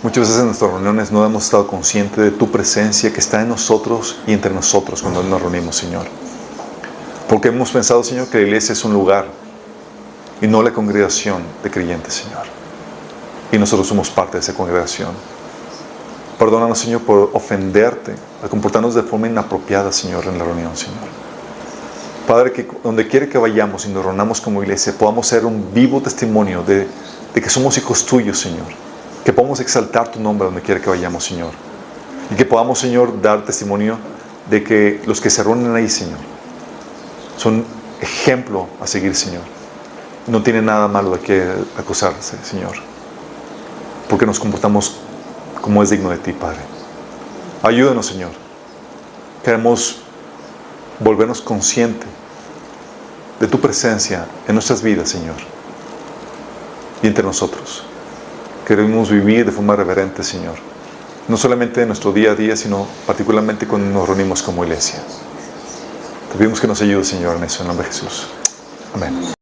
muchas veces en nuestras reuniones no hemos estado conscientes de tu presencia que está en nosotros y entre nosotros cuando nos reunimos, Señor. Porque hemos pensado, Señor, que la iglesia es un lugar y no la congregación de creyentes, Señor. Y nosotros somos parte de esa congregación. Perdónanos, Señor, por ofenderte, al comportarnos de forma inapropiada, Señor, en la reunión, Señor. Padre, que donde quiera que vayamos y nos reunamos como iglesia, podamos ser un vivo testimonio de que somos hijos tuyos, Señor. Que podamos exaltar tu nombre donde quiera que vayamos, Señor. Y que podamos, Señor, dar testimonio de que los que se reúnen ahí, Señor, son ejemplo a seguir, Señor. No tiene nada malo de que acusarse, Señor, porque nos comportamos como es digno de ti, Padre. Ayúdanos, Señor. Queremos volvernos conscientes de tu presencia en nuestras vidas, Señor, y entre nosotros. Queremos vivir de forma reverente, Señor, no solamente en nuestro día a día, sino particularmente cuando nos reunimos como iglesia. Te pedimos que nos ayudes, Señor, en eso, en el nombre de Jesús. Amén.